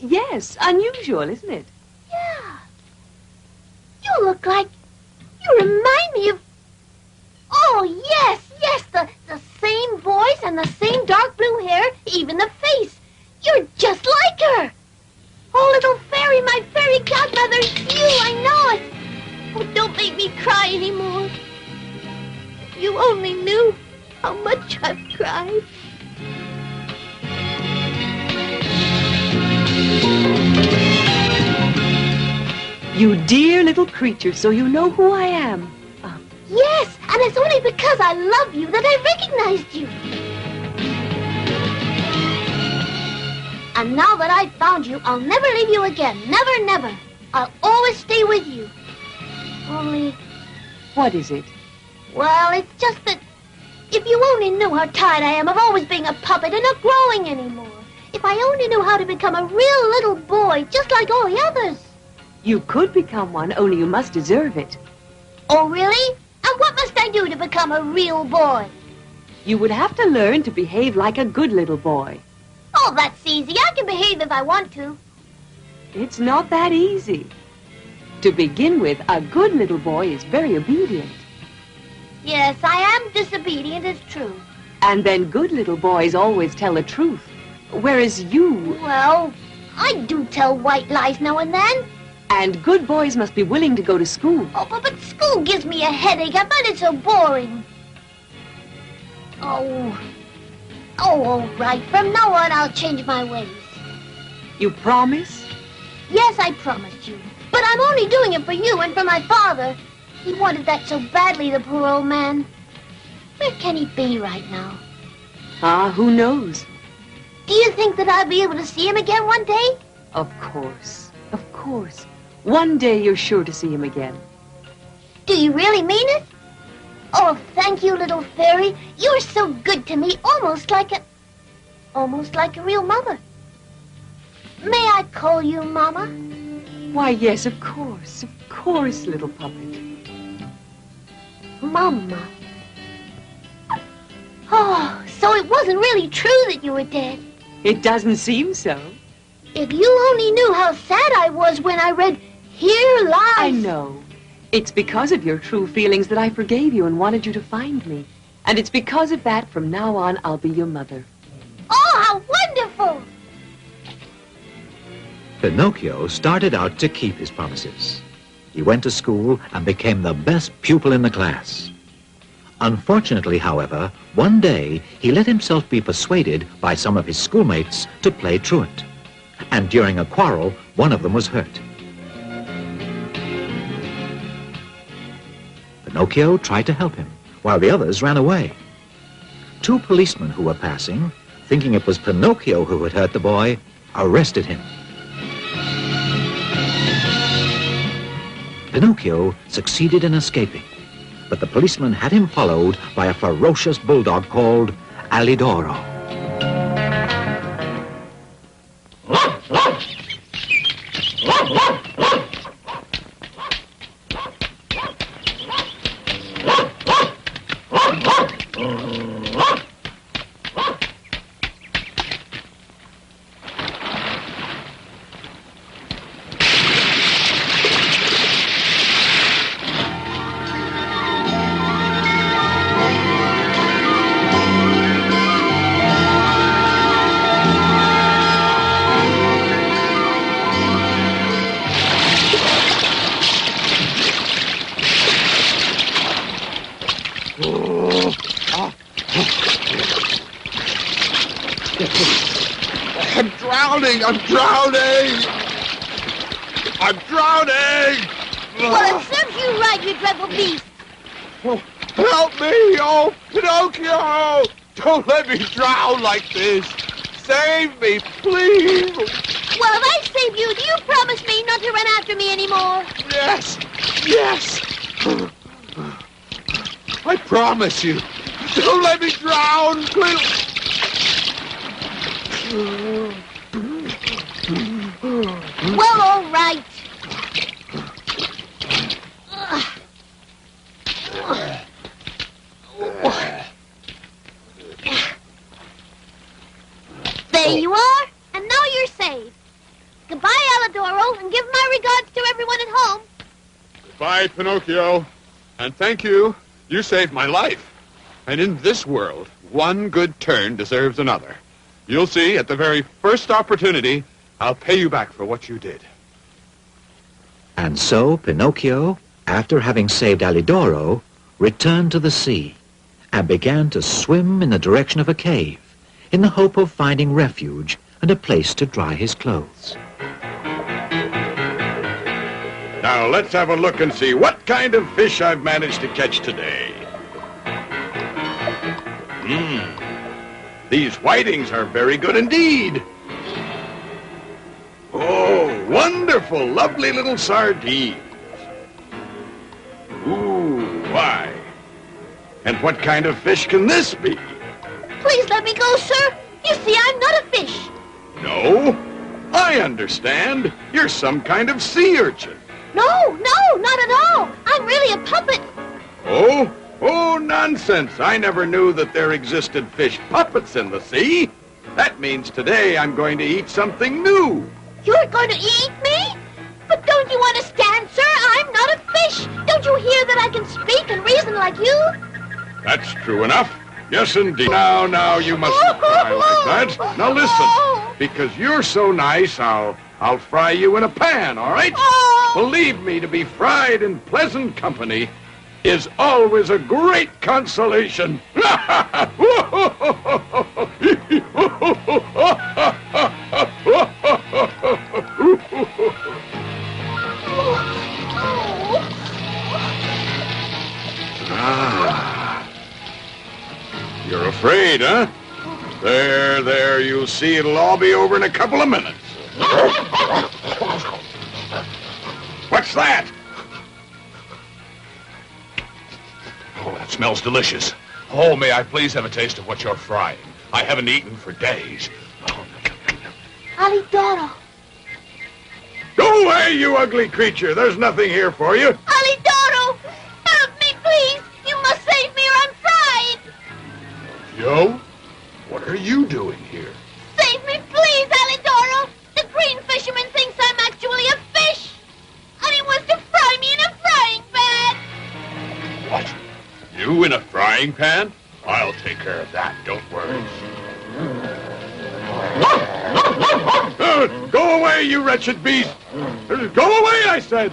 Yes, unusual, isn't it? Yeah. You look like... You remind me of... Oh, yes, the same voice and the same dark blue hair, even the face. You're just like her. Oh, little fairy, my fairy godmother, it's you, I know it. Oh, don't make me cry anymore. If you only knew how much I've cried. You dear little creature, so you know who I am. Yes, and it's only because I love you that I recognized you. And now that I've found you, I'll never leave you again. Never, never. I'll always stay with you. Only... What is it? Well, it's just that if you only knew how tired I am of always being a puppet and not growing anymore. If I only knew how to become a real little boy, just like all the others. You could become one, only you must deserve it. Oh, really? And what must I do to become a real boy? You would have to learn to behave like a good little boy. Oh, that's easy. I can behave if I want to. It's not that easy. To begin with, a good little boy is very obedient. Yes, I am disobedient, it's true. And then good little boys always tell the truth. Whereas you... Well, I do tell white lies now and then. And good boys must be willing to go to school. Oh, but school gives me a headache. I find it so boring. Oh, all right. From now on, I'll change my ways. You promise? Yes, I promised you. But I'm only doing it for you and for my father. He wanted that so badly, the poor old man. Where can he be right now? Ah, who knows? Do you think that I'll be able to see him again one day? Of course. Of course. One day you're sure to see him again. Do you really mean it? Oh, thank you, little fairy. You're so good to me, almost like a real mother. May I call you Mama? Why, yes, of course, little puppet. Mama. Oh, so it wasn't really true that you were dead. It doesn't seem so. If you only knew how sad I was when I read, "Here lies..." I know. It's because of your true feelings that I forgave you and wanted you to find me. And it's because of that, from now on, I'll be your mother. Oh, how wonderful! Pinocchio started out to keep his promises. He went to school and became the best pupil in the class. Unfortunately, however, one day he let himself be persuaded by some of his schoolmates to play truant. And during a quarrel, one of them was hurt. Pinocchio tried to help him, while the others ran away. Two policemen who were passing, thinking it was Pinocchio who had hurt the boy, arrested him. Pinocchio succeeded in escaping, but the policeman had him followed by a ferocious bulldog called Alidoro. I'm drowning! I'm drowning! I'm drowning! Well, it serves you right, you dreadful beast. Oh, help me! Oh, Pinocchio! Don't let me drown like this! Save me, please! Well, if I save you, do you promise me not to run after me anymore? Yes! Yes! I promise you! Don't let me drown, please! Well, all right. There you are, and now you're saved. Goodbye, Alidoro, and give my regards to everyone at home. Goodbye, Pinocchio. And thank you. You saved my life. And in this world, one good turn deserves another. You'll see, at the very first opportunity, I'll pay you back for what you did. And so Pinocchio, after having saved Alidoro, returned to the sea and began to swim in the direction of a cave in the hope of finding refuge and a place to dry his clothes. Now let's have a look and see what kind of fish I've managed to catch today. These whitings are very good indeed. Oh, wonderful, lovely little sardines. Ooh, why? And what kind of fish can this be? Please let me go, sir. You see, I'm not a fish. No, I understand. You're some kind of sea urchin. No, not at all. I'm really a puppet. Oh, nonsense. I never knew that there existed fish puppets in the sea. That means today I'm going to eat something new. You're going to eat me? But don't you understand, sir? I'm not a fish. Don't you hear that I can speak and reason like you? That's true enough. Yes, indeed. Now, you mustn't cry like that. Now, listen. Because you're so nice, I'll fry you in a pan, all right? Believe me, to be fried in pleasant company is always a great consolation. You're afraid, huh? There, you'll see it'll all be over in a couple of minutes. What's that? Oh, that smells delicious. Oh, may I please have a taste of what you're frying? I haven't eaten for days. Oh. Alidoro. Go away, you ugly creature. There's nothing here for you. Alidoro! Help me, please! You must save me or I'm fried! Yo? What are you doing here? Save me, please, Alidoro! The green fisherman thinks I'm actually a fish! And he wants to fry me in a frying pan! What? You in a frying pan? I'll take care of that, don't worry. Go away, you wretched beast! Go away, I said!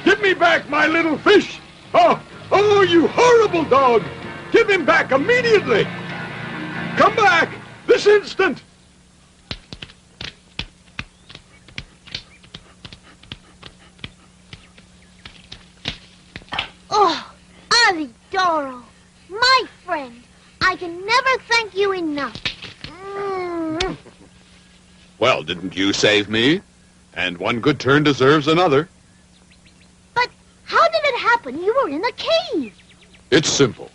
Give me back my little fish! Oh, you horrible dog! Give him back immediately! Come back! This instant! Oh, Alidoro, my friend, I can never thank you enough. Mm. Well, didn't you save me? And one good turn deserves another. But how did it happen? You were in a cave. It's simple.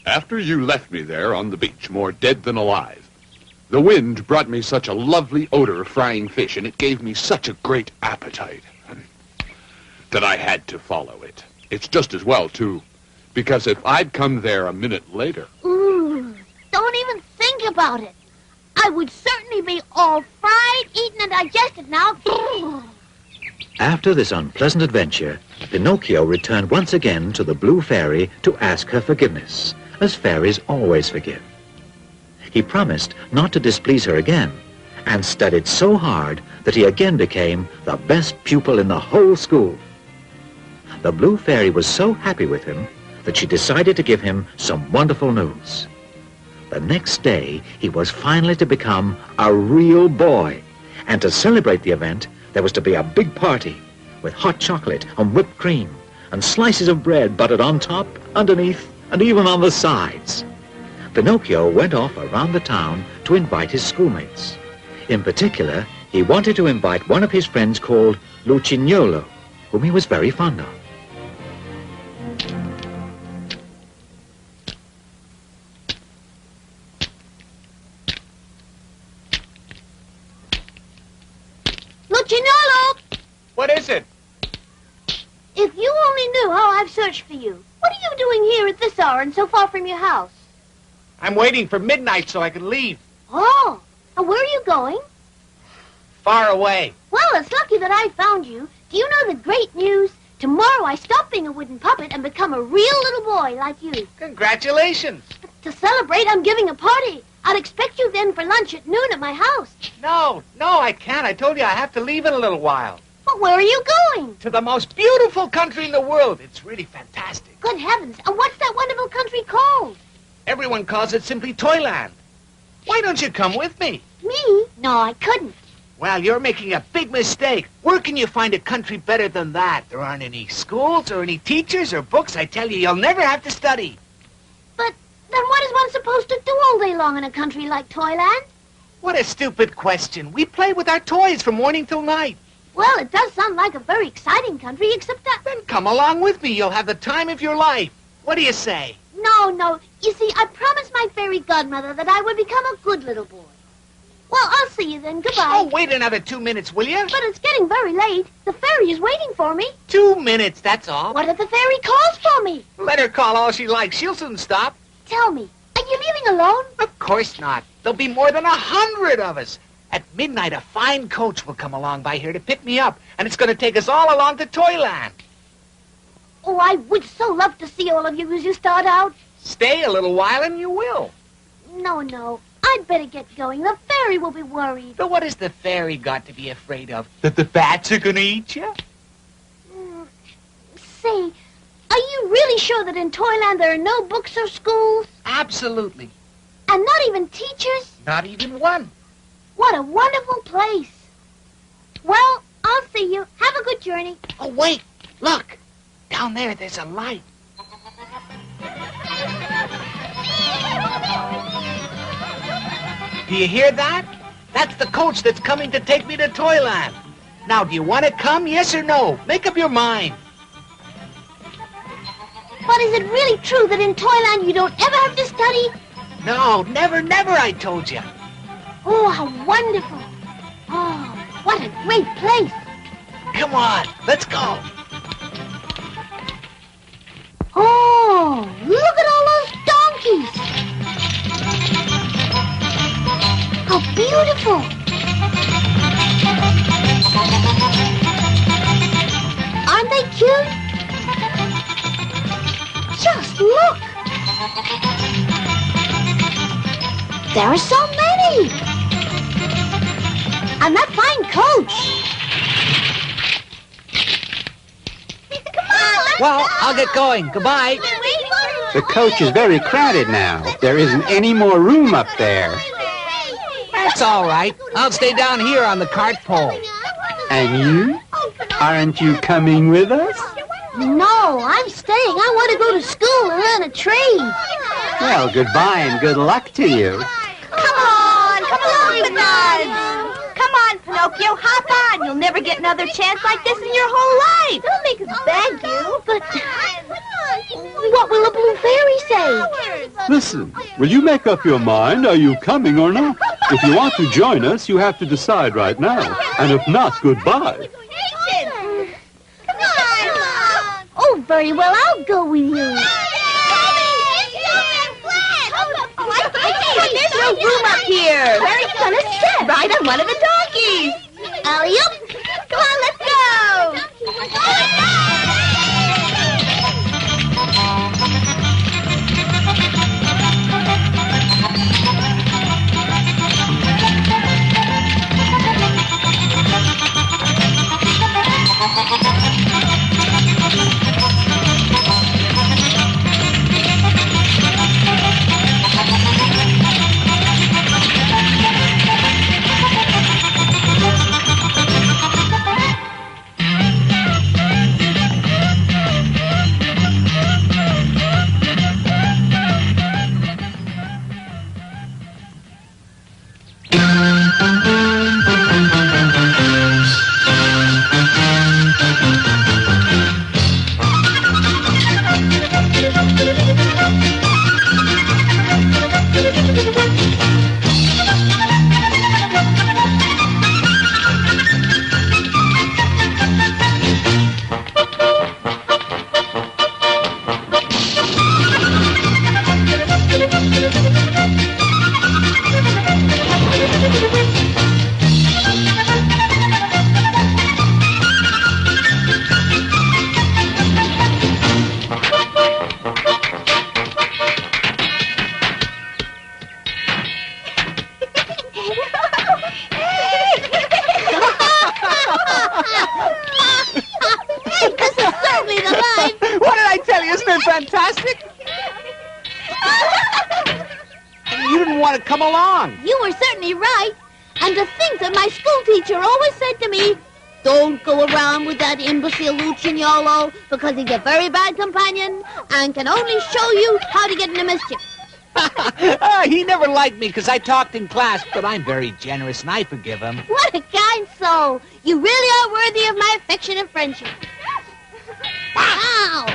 After you left me there on the beach, more dead than alive, the wind brought me such a lovely odor of frying fish, and it gave me such a great appetite that I had to follow it. It's just as well, too, because if I'd come there a minute later... Ooh, don't even think about it. I would certainly be all fried, eaten, and digested now. After this unpleasant adventure, Pinocchio returned once again to the Blue Fairy to ask her forgiveness, as fairies always forgive. He promised not to displease her again, and studied so hard that he again became the best pupil in the whole school. The Blue Fairy was so happy with him that she decided to give him some wonderful news. The next day, he was finally to become a real boy, and to celebrate the event, there was to be a big party with hot chocolate and whipped cream and slices of bread buttered on top, underneath, and even on the sides. Pinocchio went off around the town to invite his schoolmates. In particular, he wanted to invite one of his friends called Lucignolo, whom he was very fond of. Lucignolo! What is it? If you only knew how I've searched for you. What are you doing here at this hour and so far from your house? I'm waiting for midnight so I can leave. Oh, and where are you going? Far away. Well, it's lucky that I found you. Do you know the great news? Tomorrow I stop being a wooden puppet and become a real little boy like you. Congratulations. To celebrate, I'm giving a party. I'll expect you then for lunch at noon at my house. No, I can't. I told you I have to leave in a little while. But where are you going? To the most beautiful country in the world. It's really fantastic. Good heavens, and what's that wonderful country called? Everyone calls it simply Toyland. Why don't you come with me? Me? No, I couldn't. Well, you're making a big mistake. Where can you find a country better than that? There aren't any schools or any teachers or books. I tell you, you'll never have to study. But then what is one supposed to do all day long in a country like Toyland? What a stupid question. We play with our toys from morning till night. Well, it does sound like a very exciting country, except that... Then come along with me. You'll have the time of your life. What do you say? No. You see, I promised my fairy godmother that I would become a good little boy. Well, I'll see you then. Goodbye. Oh, wait another 2 minutes, will you? But it's getting very late. The fairy is waiting for me. 2 minutes, that's all. What if the fairy calls for me? Let her call all she likes. She'll soon stop. Tell me, are you leaving alone? Of course not. There'll be more than 100 of us. At midnight, a fine coach will come along by here to pick me up, and it's going to take us all along to Toyland. Oh, I would so love to see all of you as you start out. Stay a little while and you will. No. I'd better get going. The fairy will be worried. But what has the fairy got to be afraid of? That the bats are going to eat you? Say, are you really sure that in Toyland there are no books or schools? Absolutely. And not even teachers? Not even one. What a wonderful place. Well, I'll see you. Have a good journey. Oh, wait. Look. Down there's a light. Do you hear that? That's the coach that's coming to take me to Toyland. Now, do you want to come, yes or no? Make up your mind. But is it really true that in Toyland you don't ever have to study? No, never, I told you. Oh, how wonderful. Oh, what a great place. Come on, let's go. Oh, look at all those donkeys. How beautiful. Aren't they cute? Just look. There are so many. And that fine coach. Come on, let's Well, go. I'll get going. Goodbye. We're waiting for you. The coach is very crowded now. There isn't any more room up there. That's all right. I'll stay down here on the cart pole. And you? Aren't you coming with us? No, I'm staying. I want to go to school and learn a trade. Well, goodbye and good luck to you. Come along with us. Come on, Pinocchio, hop on. You'll never get another chance like this in your whole life. Don't make us beg you, but what will a blue fairy say? Listen, will you make up your mind? Are you coming or not? If you want to join us, you have to decide right now. And if not, goodbye. Oh, very well, I'll go with you. There's no room up here. Where are you gonna sit? Ride on one of the donkeys. Alley-oop. Come on, let's go. Fantastic? You didn't want to come along. You were certainly right. And to think that my school teacher always said to me, don't go around with that imbecile Lucignolo because he's a very bad companion and can only show you how to get into mischief. He never liked me because I talked in class, but I'm very generous and I forgive him. What a kind soul. You really are worthy of my affection and friendship. Wow!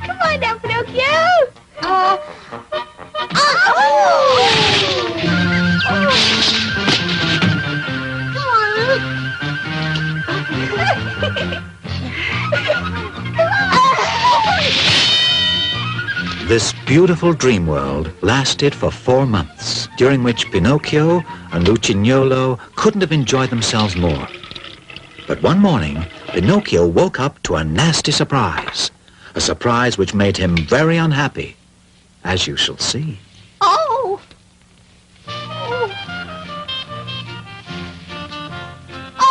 Come on now, Pinocchio. This beautiful dream world lasted for 4 months, during which Pinocchio and Lucignolo couldn't have enjoyed themselves more. But one morning, Pinocchio woke up to a nasty surprise, a surprise which made him very unhappy, as you shall see. Oh!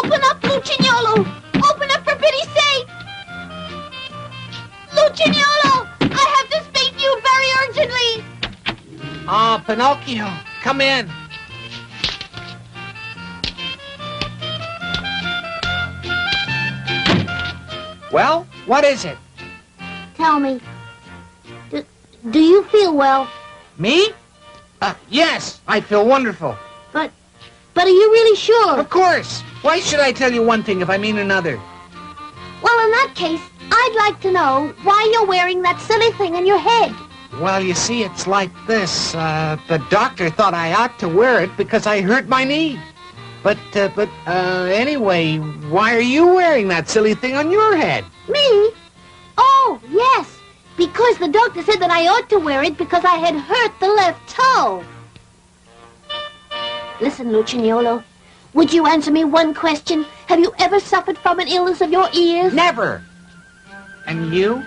Open up, Lucignolo! Open up for pity's sake! Lucignolo! I have to speak to you very urgently! Oh, Pinocchio, come in. Well, what is it? Tell me, do you feel well? Me? Yes, I feel wonderful. But are you really sure? Of course. Why should I tell you one thing if I mean another? Well, in that case, I'd like to know why you're wearing that silly thing on your head. Well, you see, it's like this. The doctor thought I ought to wear it because I hurt my knee. Anyway, why are you wearing that silly thing on your head? Me? Oh, yes. Because the doctor said that I ought to wear it because I had hurt the left toe. Listen, Lucignolo, would you answer me one question? Have you ever suffered from an illness of your ears? Never. And you?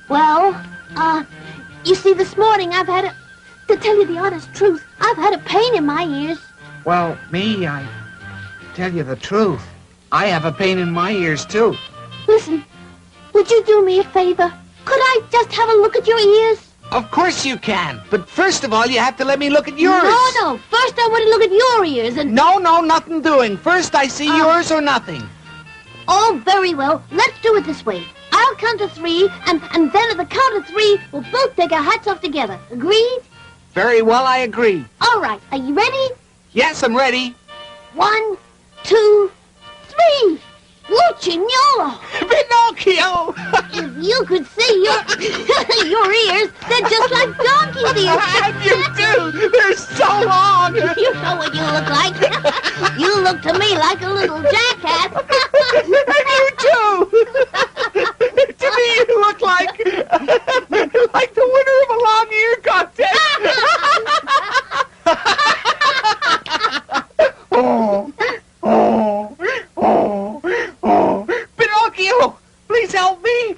Well, you see, this morning I've had to tell you the honest truth, I've had a pain in my ears. Well, me, I tell you the truth. I have a pain in my ears, too. Listen, would you do me a favor? Could I just have a look at your ears? Of course you can. But first of all, you have to let me look at yours. No. First I want to look at your ears and... No, nothing doing. First I see yours or nothing. Oh, very well. Let's do it this way. I'll count to 3, and then at the count of 3, we'll both take our hats off together. Agreed? Very well, I agree. All right. Are you ready? Yes, I'm ready. 1, 2, 3. Lucignolo! Pinocchio! If you could see your ears, they're just like donkey's ears. And you do! They're so long! You know what you look like. You look to me like a little jackass. And you too! To me, you look like the winner of a long-ear contest. Pinocchio, please help me.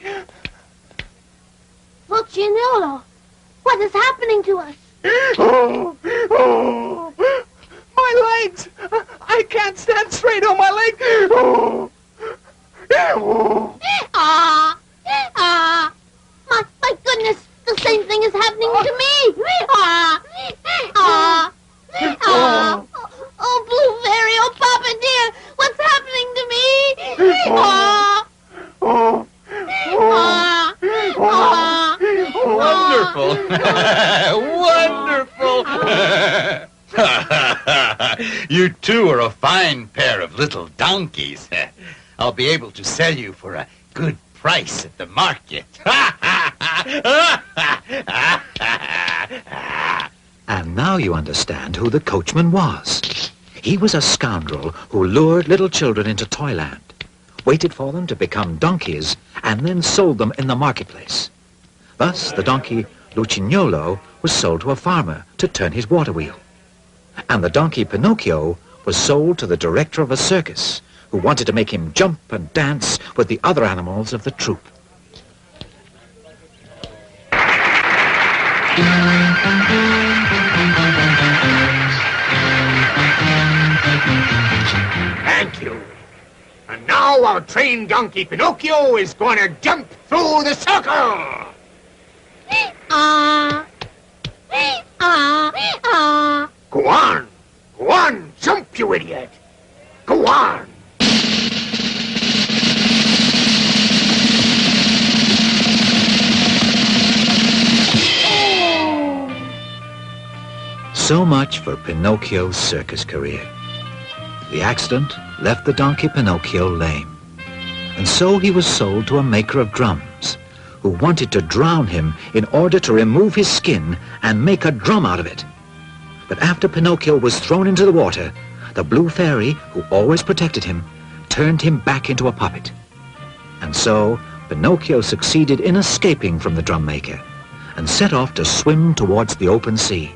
Lucignolo, what is happening to us? My legs! I can't stand straight on my legs. My goodness, the same thing is happening to me. Oh, Blue Fairy, oh, Papa dear, what's happening to me? Wonderful! You two are a fine pair of little donkeys. I'll be able to sell you for a good price at the market. And now you understand who the coachman was. He was a scoundrel who lured little children into Toyland, waited for them to become donkeys, and then sold them in the marketplace. Thus, the donkey Lucignolo was sold to a farmer to turn his water wheel. And the donkey Pinocchio was sold to the director of a circus, who wanted to make him jump and dance with the other animals of the troupe. Thank you. And now our trained donkey Pinocchio is going to jump through the circle. Go on. Go on. Jump, you idiot. Go on. So much for Pinocchio's circus career. The accident left the donkey Pinocchio lame, and so he was sold to a maker of drums, who wanted to drown him in order to remove his skin and make a drum out of it. But after Pinocchio was thrown into the water, the Blue Fairy, who always protected him, turned him back into a puppet. And so Pinocchio succeeded in escaping from the drum maker and set off to swim towards the open sea.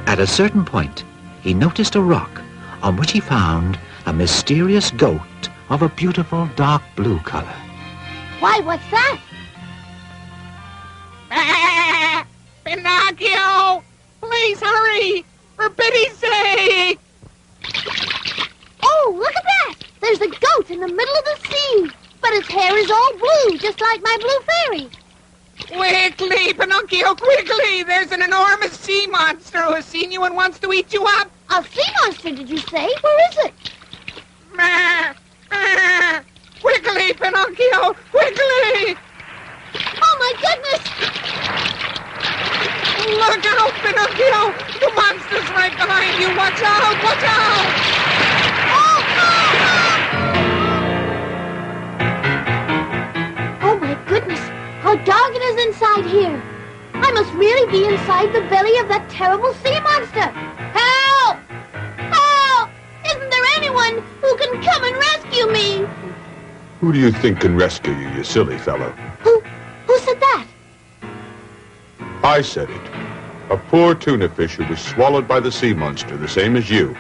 At a certain point, he noticed a rock on which he found a mysterious goat of a beautiful dark blue color. Why, what's that? Pinocchio! Please hurry! For pity's sake! Oh, look at that! There's a goat in the middle of the sea, but its hair is all blue, just like my Blue Fairy. Quickly, Pinocchio, quickly! There's an enormous sea monster who has seen you and wants to eat you up! A sea monster, did you say? Where is it? Quickly, Pinocchio, quickly! Oh, my goodness! Look out, Pinocchio! The monster's right behind you! Watch out! Watch out! Oh, my goodness! How dark it is inside here! I must really be inside the belly of that terrible sea monster! Help! Who do you think can rescue you, you silly fellow? Who said that? I said it. A poor tuna fish who was swallowed by the sea monster, the same as you.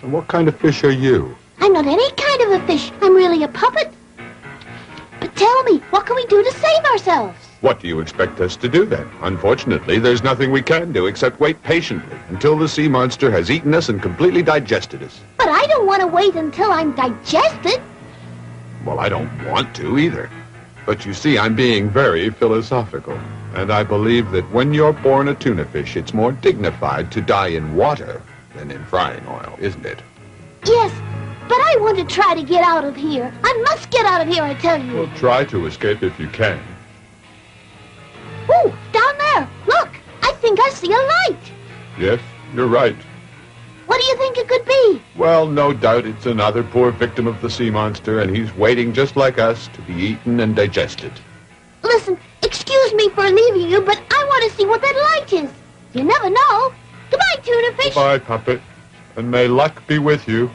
And what kind of fish are you? I'm not any kind of a fish. I'm really a puppet. But tell me, what can we do to save ourselves? What do you expect us to do then? Unfortunately, there's nothing we can do except wait patiently until the sea monster has eaten us and completely digested us. But I don't want to wait until I'm digested. Well, I don't want to either. But you see, I'm being very philosophical. And I believe that when you're born a tuna fish, it's more dignified to die in water than in frying oil, isn't it? Yes, but I want to try to get out of here. I must get out of here, I tell you. Well, try to escape if you can. Ooh, down there. Look, I think I see a light. Yes, you're right. What do you think it could be? Well, no doubt it's another poor victim of the sea monster, and he's waiting just like us to be eaten and digested. Listen, excuse me for leaving you, but I want to see what that light is. You never know. Goodbye, tuna fish. Goodbye, puppet, and may luck be with you.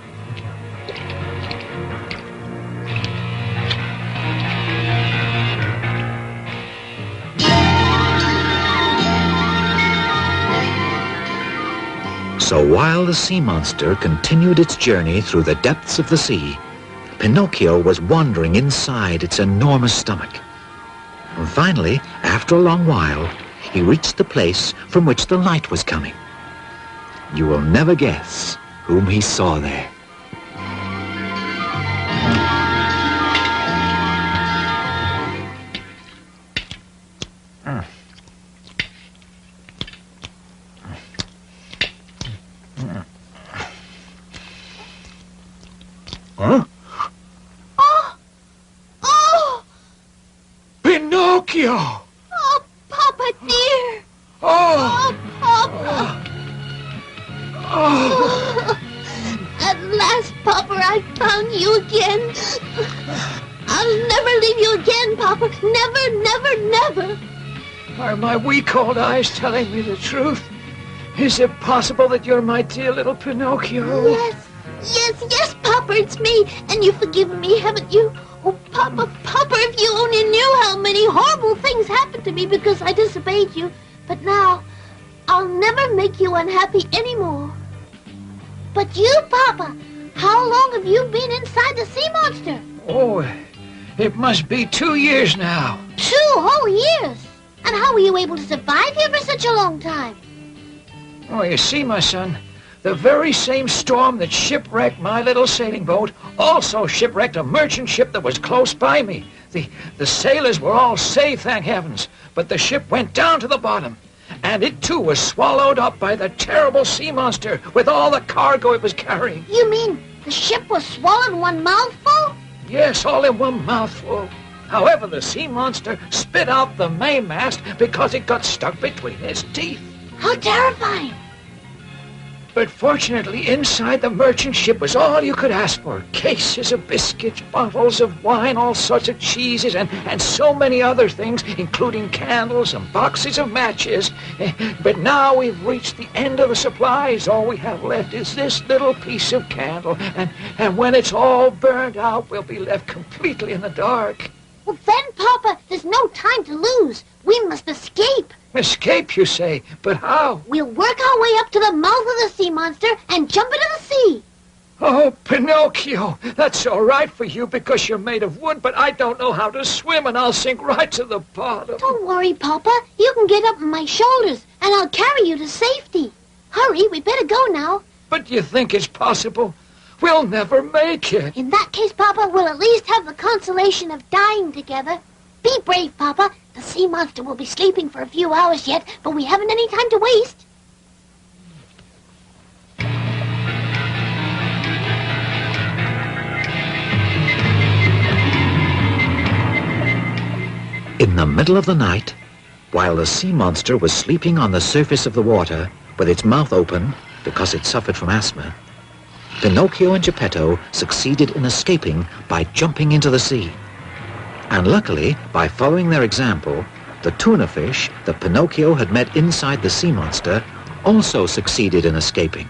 So while the sea monster continued its journey through the depths of the sea, Pinocchio was wandering inside its enormous stomach. And finally, after a long while, he reached the place from which the light was coming. You will never guess whom he saw there. Huh? Oh! Pinocchio! Oh, Papa dear! Oh! Papa! Oh! At last, Papa, I found you again. I'll never leave you again, Papa. Never, never, never. Are my weak old eyes telling me the truth? Is it possible that you're my dear little Pinocchio? Yes, Papa, it's me. And you've forgiven me, haven't you? Oh, Papa, if you only knew how many horrible things happened to me because I disobeyed you. But now, I'll never make you unhappy anymore. But you, Papa, how long have you been inside the sea monster? Oh, it must be 2 years now. 2 whole years? And how were you able to survive here for such a long time? Oh, you see, my son, the very same storm that shipwrecked my little sailing boat also shipwrecked a merchant ship that was close by me. The sailors were all safe, thank heavens, but the ship went down to the bottom, and it too was swallowed up by the terrible sea monster with all the cargo it was carrying. You mean the ship was swallowed in one mouthful? Yes, all in one mouthful. However, the sea monster spit out the mainmast because it got stuck between its teeth. How terrifying! But fortunately, inside the merchant ship was all you could ask for. Cases of biscuits, bottles of wine, all sorts of cheeses, and so many other things, including candles and boxes of matches. But now we've reached the end of the supplies. All we have left is this little piece of candle. And when it's all burned out, we'll be left completely in the dark. Well, then, Papa, there's no time to lose. We must escape. Escape, you say? But how? We'll work our way up to the mouth of the sea monster and jump into the sea. Oh, Pinocchio, that's all right for you because you're made of wood, but I don't know how to swim and I'll sink right to the bottom. Don't worry, Papa. You can get up on my shoulders and I'll carry you to safety. Hurry, we better go now. But you think it's possible? We'll never make it. In that case, Papa, we'll at least have the consolation of dying together. Be brave, Papa. The sea monster will be sleeping for a few hours yet, but we haven't any time to waste. In the middle of the night, while the sea monster was sleeping on the surface of the water with its mouth open because it suffered from asthma, Pinocchio and Geppetto succeeded in escaping by jumping into the sea. And luckily, by following their example, the tuna fish that Pinocchio had met inside the sea monster also succeeded in escaping.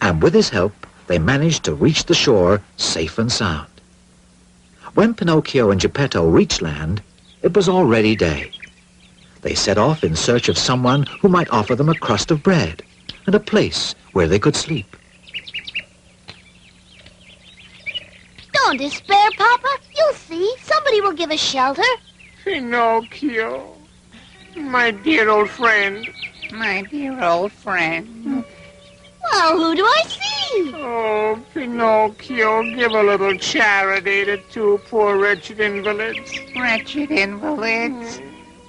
And with his help, they managed to reach the shore safe and sound. When Pinocchio and Geppetto reached land, it was already day. They set off in search of someone who might offer them a crust of bread and a place where they could sleep. Don't despair, Papa. You'll see. Somebody will give us shelter. Pinocchio, my dear old friend. My dear old friend. Well, who do I see? Oh, Pinocchio, give a little charity to two poor wretched invalids. Wretched invalids.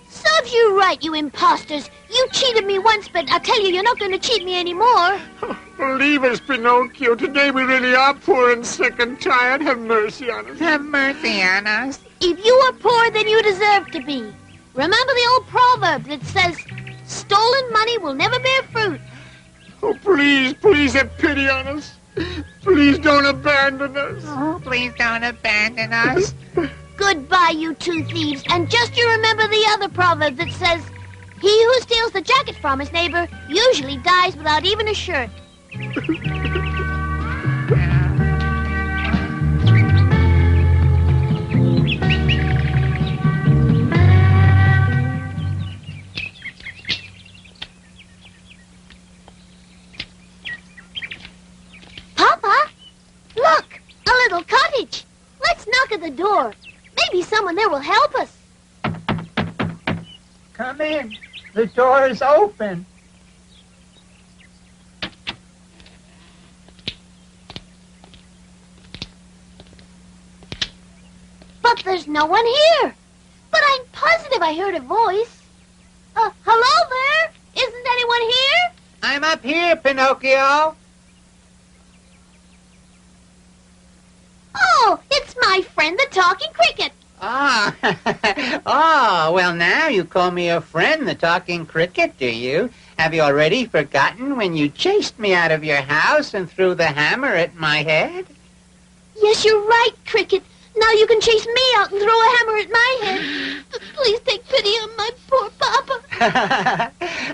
Serves you right, you imposters. You cheated me once, but I'll tell you, you're not going to cheat me anymore. Believe us, Pinocchio. Today we really are poor and sick and tired. Have mercy on us. Have mercy on us. If you are poor, then you deserve to be. Remember the old proverb that says, stolen money will never bear fruit. Oh, please, please have pity on us. Please don't abandon us. Oh, please don't abandon us. Goodbye, you two thieves. And just you remember the other proverb that says, he who steals the jacket from his neighbor usually dies without even a shirt. Papa, look, a little cottage. Let's knock at the door. Maybe someone there will help us. Come in. The door is open. But there's no one here. But I'm positive I heard a voice. Hello there? Isn't anyone here? I'm up here, Pinocchio. Oh, it's my friend the talking cricket. Ah, oh, well now you call me a friend, the talking cricket, do you? Have you already forgotten when you chased me out of your house and threw the hammer at my head? Yes, you're right, Cricket. Now you can chase me out and throw a hammer at my head. But please take pity on my poor Papa.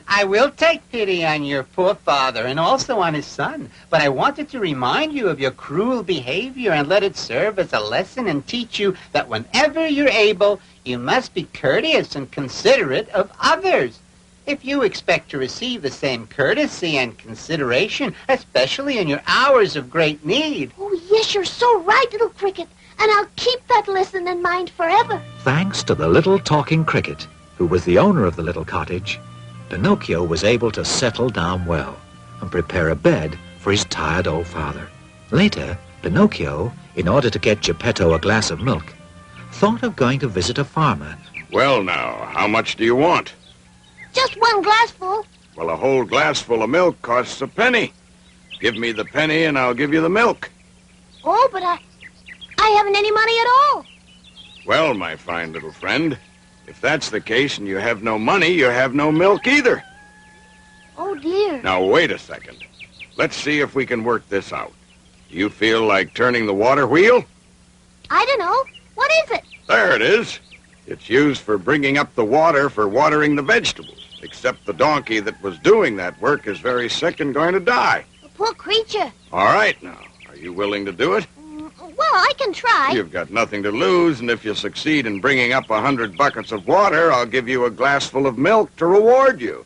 I will take pity on your poor father and also on his son, but I wanted to remind you of your cruel behavior and let it serve as a lesson and teach you that whenever you're able, you must be courteous and considerate of others. If you expect to receive the same courtesy and consideration, especially in your hours of great need. Oh, yes, you're so right, little Cricket. And I'll keep that lesson in mind forever. Thanks to the little talking cricket, who was the owner of the little cottage, Pinocchio was able to settle down well and prepare a bed for his tired old father. Later, Pinocchio, in order to get Geppetto a glass of milk, thought of going to visit a farmer. Well, now, how much do you want? Just one glassful. Well, a whole glassful of milk costs a penny. Give me the penny and I'll give you the milk. Oh, but I haven't any money at all. Well, my fine little friend, if that's the case and you have no money, you have no milk either. Oh, dear. Now, wait a second. Let's see if we can work this out. Do you feel like turning the water wheel? I don't know. What is it? There it is. It's used for bringing up the water for watering the vegetables. Except the donkey that was doing that work is very sick and going to die. A poor creature. All right, now. Are you willing to do it? Well, I can try. You've got nothing to lose, and if you succeed in bringing up 100 buckets of water, I'll give you a glassful of milk to reward you.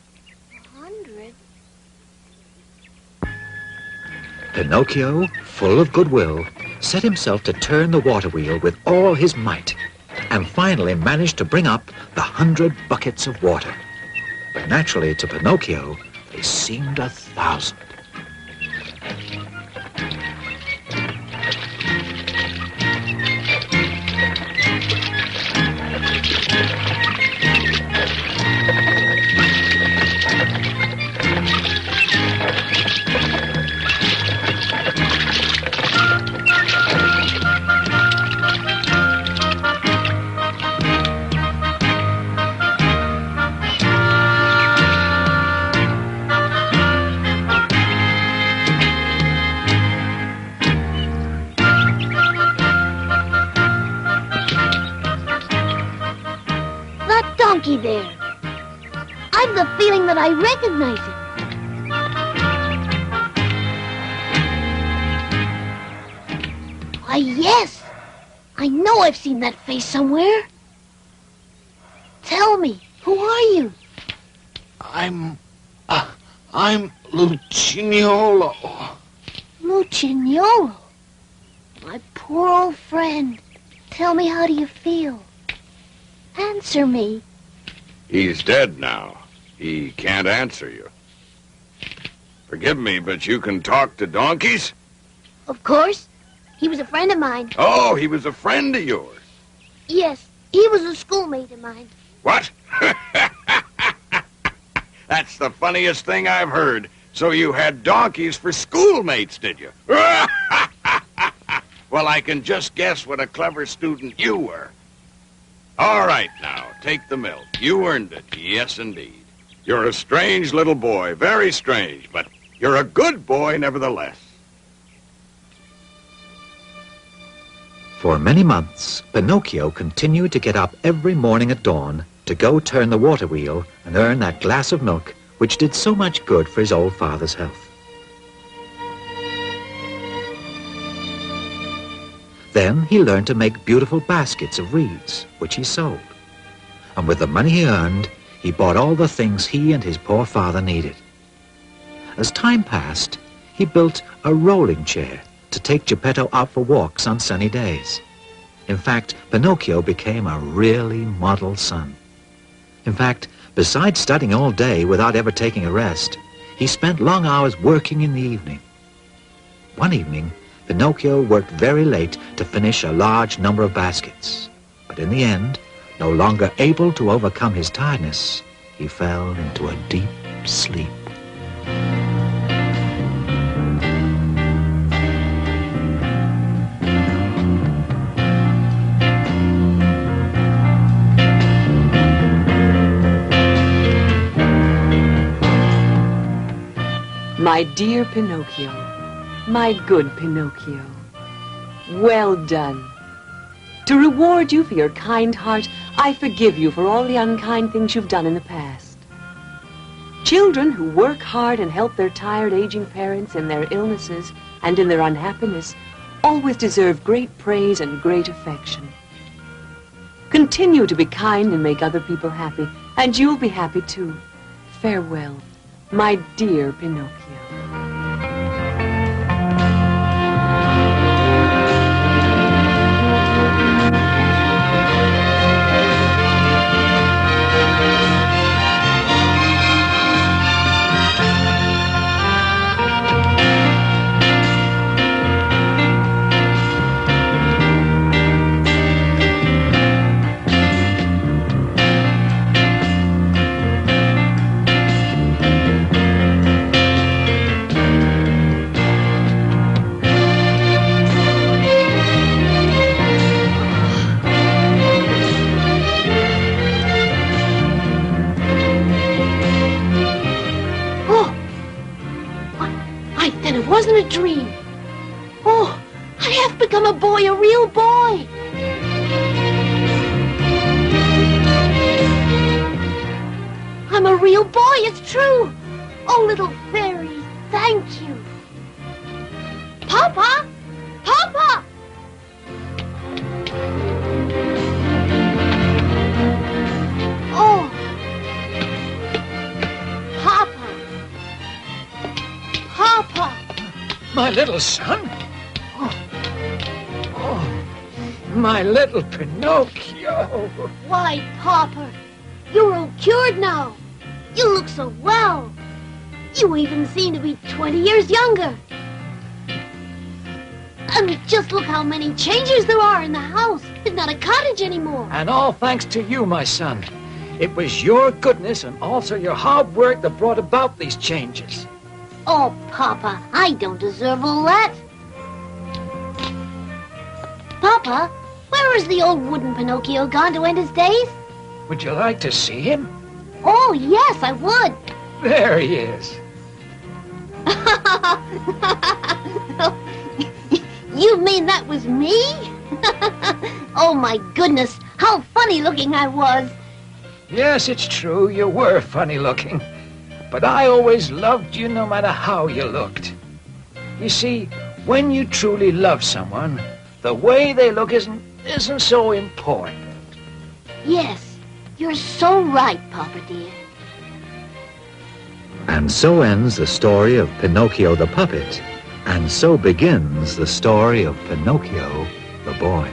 100? Pinocchio, full of goodwill, set himself to turn the water wheel with all his might, and finally managed to bring up the 100 buckets of water. But naturally, to Pinocchio, they seemed 1,000. There. I've the feeling that I recognize him. Why, yes. I know I've seen that face somewhere. Tell me, who are you? I'm Lucignolo. Lucignolo? My poor old friend. Tell me, how do you feel? Answer me. He's dead now. He can't answer you. Forgive me, but you can talk to donkeys? Of course. He was a friend of mine. Oh, he was a friend of yours. Yes, he was a schoolmate of mine. What? That's the funniest thing I've heard. So you had donkeys for schoolmates, did you? Well, I can just guess what a clever student you were. All right, now, take the milk. You earned it. Yes, indeed. You're a strange little boy, very strange, but you're a good boy nevertheless. For many months, Pinocchio continued to get up every morning at dawn to go turn the water wheel and earn that glass of milk which did so much good for his old father's health. Then he learned to make beautiful baskets of reeds, which he sold. And with the money he earned, he bought all the things he and his poor father needed. As time passed, he built a rolling chair to take Geppetto out for walks on sunny days. In fact, Pinocchio became a really model son. In fact, besides studying all day without ever taking a rest, he spent long hours working in the evening. One evening, Pinocchio worked very late to finish a large number of baskets. But in the end, no longer able to overcome his tiredness, he fell into a deep sleep. My dear Pinocchio, my good Pinocchio, well done. To reward you for your kind heart, I forgive you for all the unkind things you've done in the past. Children who work hard and help their tired, aging parents in their illnesses and in their unhappiness always deserve great praise and great affection. Continue to be kind and make other people happy, and you'll be happy too. Farewell, my dear Pinocchio. Wasn't a dream. Oh, I have become a boy, a real boy. I'm a real boy, it's true. Oh, little fairy, thank you. Papa! Papa! Oh. Papa! Papa! My little son? Oh, my little Pinocchio. Why, Papa, you're all cured now. You look so well. You even seem to be 20 years younger. And just look how many changes there are in the house. It's not a cottage anymore. And all thanks to you, my son. It was your goodness and also your hard work that brought about these changes. Oh, Papa, I don't deserve all that. Papa, where is the old wooden Pinocchio gone to end his days? Would you like to see him? Oh, yes, I would. There he is. You mean that was me? Oh, my goodness, how funny looking I was. Yes, it's true, you were funny looking. But I always loved you no matter how you looked. You see, when you truly love someone, the way they look isn't isn't so important. Yes, you're so right, Papa dear. And so ends the story of Pinocchio the puppet. And so begins the story of Pinocchio the boy.